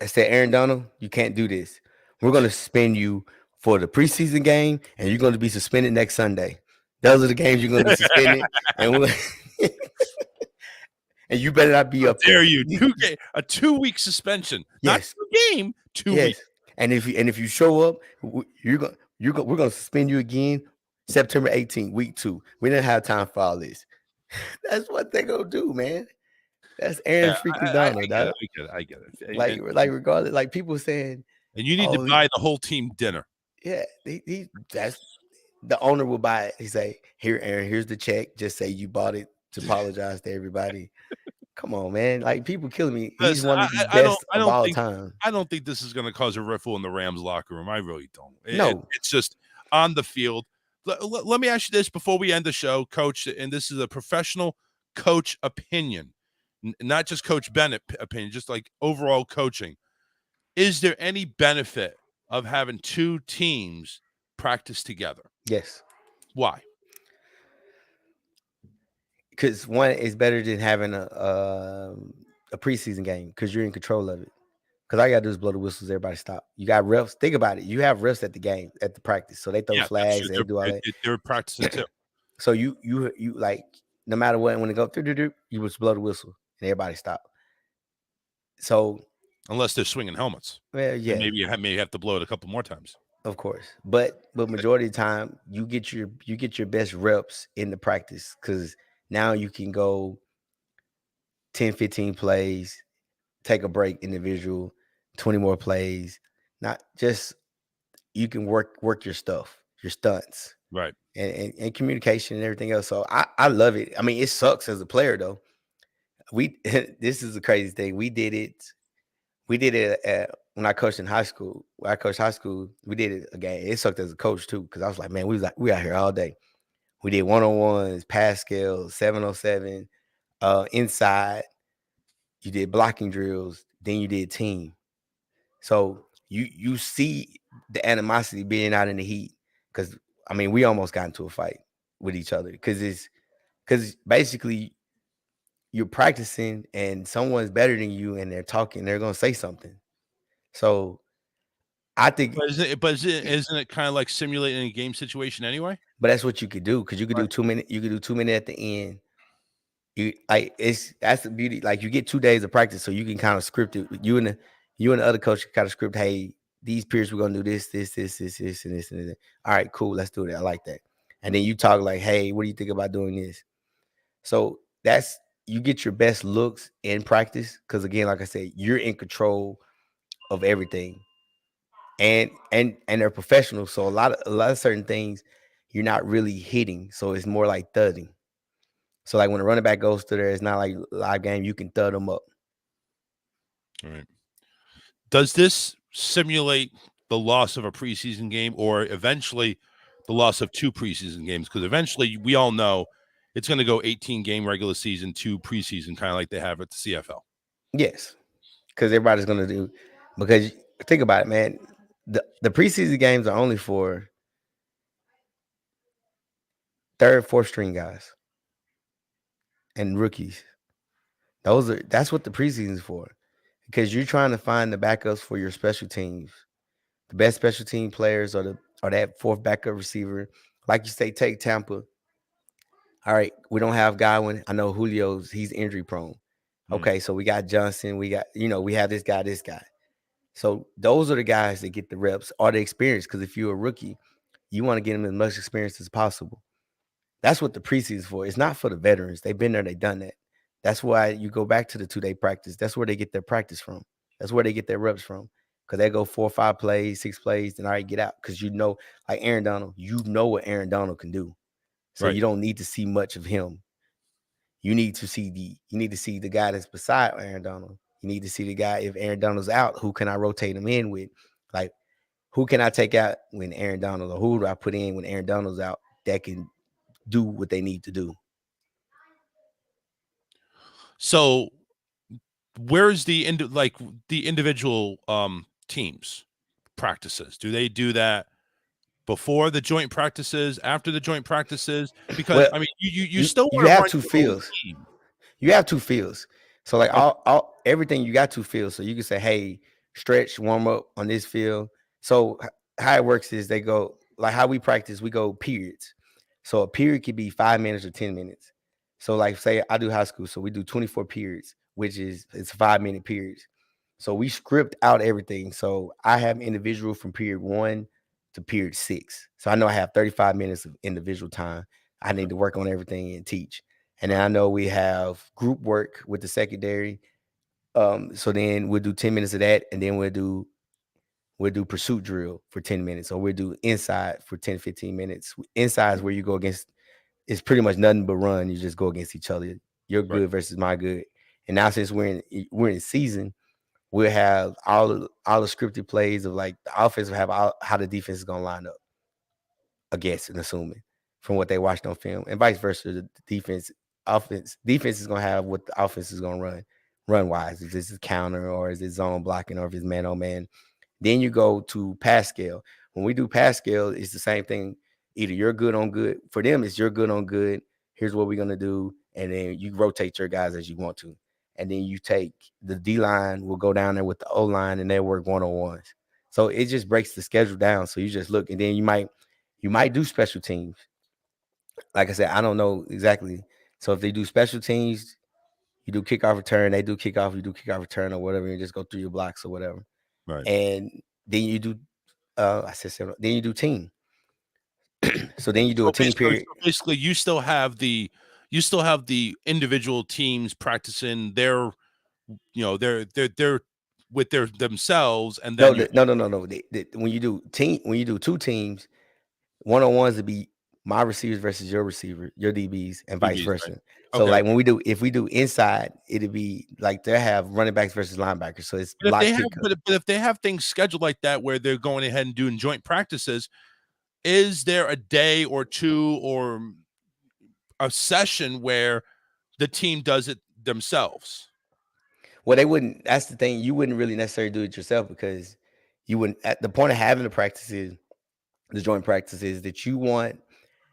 They said, Aaron Donald, you can't do this. We're going to suspend you for the preseason game, and you're going to be suspended next Sunday. Those are the games you're going to be suspended. And you better not be up there. Dare you? A 2-week suspension. Yes. Not a game, 2 weeks. And if you show up, we're going to suspend you again September 18th, week 2. We didn't have time for all this. That's what they're going to do, man. That's Aaron freaking Donald. I get it. Like regardless, like people saying, and you need to buy the whole team dinner. Yeah, the owner will buy it. He say, "Here, Aaron, here's the check. Just say you bought it to apologize to everybody." Come on, man. Like, people killing me. He's Listen, one of the I don't best of all time. I don't think this is going to cause a riffle in the Rams locker room. I really don't. No. It's just on the field. Let me ask you this before we end the show, Coach, and this is a professional coach opinion, not just Coach Bennett opinion, just like overall coaching. Is there any benefit of having two teams practice together? Yes. Why? Because one is better than having a preseason game because you're in control of it. Because all you gotta do is blow the whistles, everybody stop. You got refs. Think about it. You have refs at the game, at the practice. So they throw flags and they do all that. They're practicing too. So you like, no matter what, when they go through, you just blow the whistle and everybody stop. So unless they're swinging helmets. Well, yeah. And maybe you may have to blow it a couple more times. Of course. But majority of the time you get your best reps in the practice, because now you can go 10, 15 plays, take a break individual, 20 more plays. Not just, you can work your stuff, your stunts. Right. And communication and everything else. So I love it. I mean, it sucks as a player though. This is the crazy thing. We did it when I coached in high school. When I coached high school, we did it again. It sucked as a coach too, because I was like, man, we out here all day. We did 1-on-1s, pass scales, 7-on-7, inside. You did blocking drills, then you did team. So you see the animosity being out in the heat, because I mean, we almost got into a fight with each other because basically you're practicing and someone's better than you and they're talking, they're gonna say something. So I think, isn't it kind of like simulating a game situation anyway? But that's what you could do, because you could do 2 minutes. You could do 2 minutes at the end. That's the beauty. Like, you get 2 days of practice, so you can kind of script it. You and the other coach kind of script. Hey, these periods we're gonna do this, and this. All right, cool. Let's do that. I like that. And then you talk like, hey, what do you think about doing this? So you get your best looks in practice, because again, like I said, you're in control of everything, and they're professionals. So a lot of certain things you're not really hitting, so it's more like thudding. So like when a running back goes through there, it's not like live game. You can thud them up. All right. Does this simulate the loss of a preseason game, or eventually the loss of 2 preseason games? Because eventually we all know it's going to go 18 game regular season, 2 preseason, kind of like they have at the CFL. Yes, because everybody's going to do. Because think about it, man. The preseason games are only for 3rd, 4th string guys and rookies. That's what the preseason is for, because you're trying to find the backups for your special teams. The best special team players are that 4th backup receiver. Like you say, take Tampa. All right, we don't have Godwin. I know he's injury prone. Okay, so we got Johnson. We got, we have this guy. So those are the guys that get the reps or the experience, because if you're a rookie, you want to get them as much experience as possible. That's what the preseason is for. It's not for the veterans. They've been there. They've done that. That's why you go back to the 2-day practice. That's where they get their practice from. That's where they get their reps from, because they go 4 or 5 plays, 6 plays, then all right, get out. Because like Aaron Donald, what Aaron Donald can do. So You don't need to see much of him. You need to see the guy that's beside Aaron Donald. You need to see the guy, if Aaron Donald's out, who can I rotate him in with? Like, who can I take out when Aaron Donald, or who do I put in when Aaron Donald's out that can do what they need to do? So where's the individual teams practices? Do they do that before the joint practices, after the joint practices? Because I mean, you still have 2 fields. You have 2 fields. So like all everything, you got 2 fields. So you can say, hey, stretch, warm up on this field. So how it works is they go, like how we practice, we go periods. So a period could be 5 minutes or 10 minutes. So like, say I do high school, so we do 24 periods, which is, it's 5-minute periods. So we script out everything. So I have individual from period 1 to period 6. So I know I have 35 minutes of individual time. I need to work on everything and teach. And then I know we have group work with the secondary. So then we'll do 10 minutes of that, and then we'll we'll do pursuit drill for 10 minutes, or we'll do inside for 10, 15 minutes. Inside is where you go against, it's pretty much nothing but run. You just go against each other. Your good versus my good. And now since we're in season, we'll have all the scripted plays of like the offense will have how the defense is gonna line up against and assuming from what they watched on film, and vice versa. The defense is gonna have what the offense is gonna run wise. If this is counter or is it zone blocking or if it's man on man. Then you go to pass scale. When we do pass scale, it's the same thing. Either you're good on good. For them, it's you're good on good. Here's what we're gonna do, and then you rotate your guys as you want to. And then you take the D line will go down there with the O line, and they work one-on-ones. So it just breaks the schedule down. So you just look, and then you might do special teams. Like I said, I don't know exactly. So if they do special teams, you do kickoff return, they do kickoff, you do kickoff return or whatever, and just go through your blocks or whatever. Right. And then you do then you do team. So then you do a team period. So basically, you still have the individual teams practicing their with themselves, and then no. When you do two teams, one-on-ones would be my receivers versus your receiver, your DBs, and vice versa. Right. So like if we do inside, it'd be like they have running backs versus linebackers. So it's but if they have things scheduled like that where they're going ahead and doing joint practices, is there a day or two or a session where the team does it themselves? Well, they wouldn't. That's the thing. You wouldn't really necessarily do it yourself because you wouldn't. At the point of having the practices, the joint practices, that you want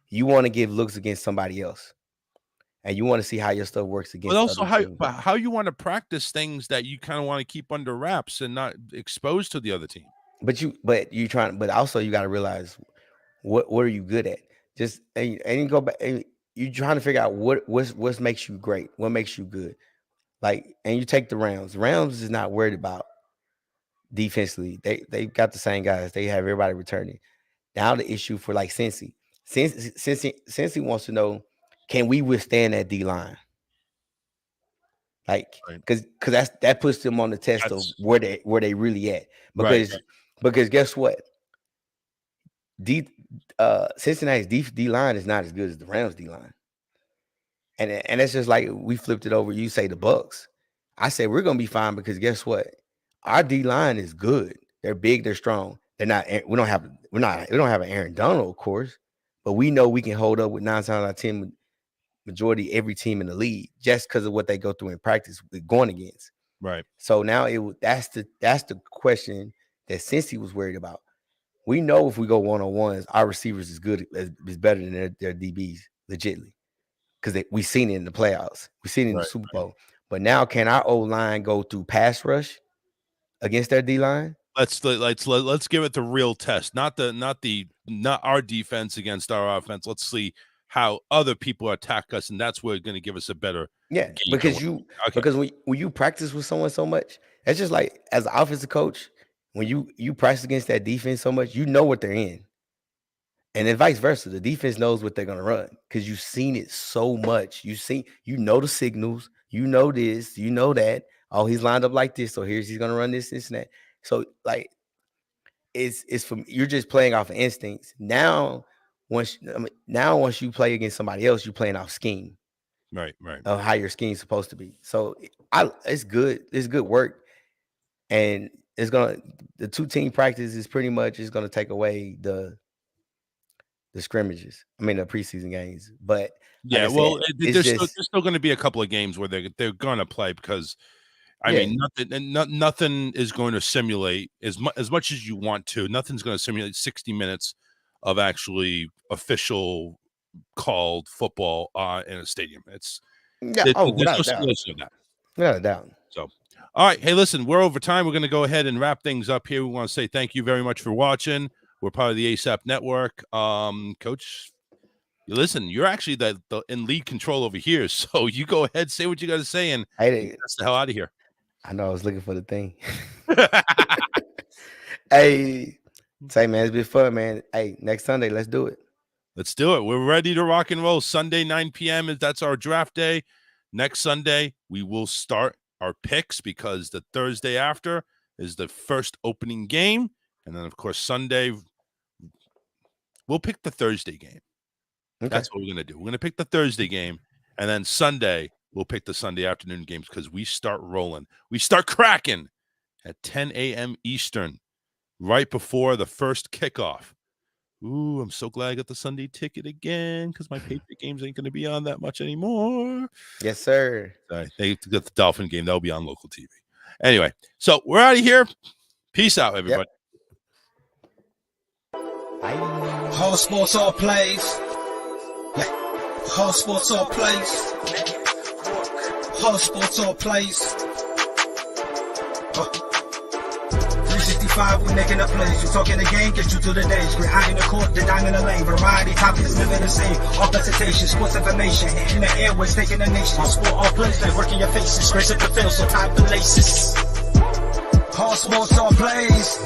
to give looks against somebody else, and you want to see how your stuff works against. But also how you want to practice things that you kind of want to keep under wraps and not exposed to the other team. But also you got to realize what are you good at? Just and you go back. And you're trying to figure out what makes you great, what makes you good. Like, and you take the Rams. Rams is not worried about defensively. They got the same guys. They have everybody returning. Now the issue for like Cincy wants to know, can we withstand that D line? Like, because that puts them on the test of where they really at. Because guess what? Cincinnati's D line is not as good as the Rams D line. And that's just like we flipped it over. You say the Bucks. I say we're gonna be fine because guess what? Our D line is good. They're big. They're strong. They're not. We don't have an Aaron Donald, of course, but we know we can hold up with 9 times out of 10 majority every team in the league just because of what they go through in practice with going against. Right. So now that's the question that Cincy was worried about. We know if we go one-on-ones, our receivers is better than their DBs, legitly. Because we've seen it in the playoffs. We've seen it in the Super Bowl. But now can our O-line go through pass rush against their D-line? Let's give it the real test. Not our defense against our offense. Let's see how other people attack us, and that's what's going to give us a better game. Because when you practice with someone so much, it's just like as an offensive coach, when you practice against that defense so much, you know what they're in. And then vice versa, the defense knows what they're going to run because you've seen it so much. You know the signals, you know this, you know that. Oh, he's lined up like this, so he's going to run this, and that. So like, it's from you're just playing off of instincts. Now, once you play against somebody else, you're playing off scheme, right, of how your scheme's supposed to be. So it's good. It's good work, and the 2-team practice is pretty much gonna take away the scrimmages. I mean the preseason games, but there's still going to be a couple of games where they're going to play because I mean nothing is going to simulate as much as you want to. Nothing's going to simulate 60 minutes of actually official called football in a stadium. Without a doubt. So, all right, hey, listen, we're over time. We're going to go ahead and wrap things up here. We want to say thank you very much for watching. We're part of the ASAP Network. Coach, listen, you're actually the in lead control over here. So you go ahead, say what you got to say, and get the hell out of here. I know I was looking for the thing. Hey, say, man, it's been fun, man. Hey, next Sunday, let's do it. Let's do it. We're ready to rock and roll. Sunday, 9 p.m. That's our draft day. Next Sunday, we will start our picks because the Thursday after is the first opening game. And then, of course, Sunday, we'll pick the Thursday game. Okay. That's what we're going to do. We're going to pick the Thursday game. And then Sunday, we'll pick the Sunday afternoon games because we start rolling. We start cracking at 10 a.m. Eastern, right before the first kickoff. Ooh, I'm so glad I got the Sunday ticket again because my Patriot games ain't going to be on that much anymore. Yes, sir. Sorry, they got the Dolphin game. That'll be on local TV. Anyway, so we're out of here. Peace out, everybody. Whole sports all plays. Yeah. Whole sports all plays. Whole sports all plays. 365, we making a plays. You talking the game, get you to the days. We're high in the court, the dime in the lane. Variety topics, living the same. All presentation, sports information. In the airways, taking the nation. Sport all plays, like working your faces. Grace at the field, so tie the laces. All sports all plays.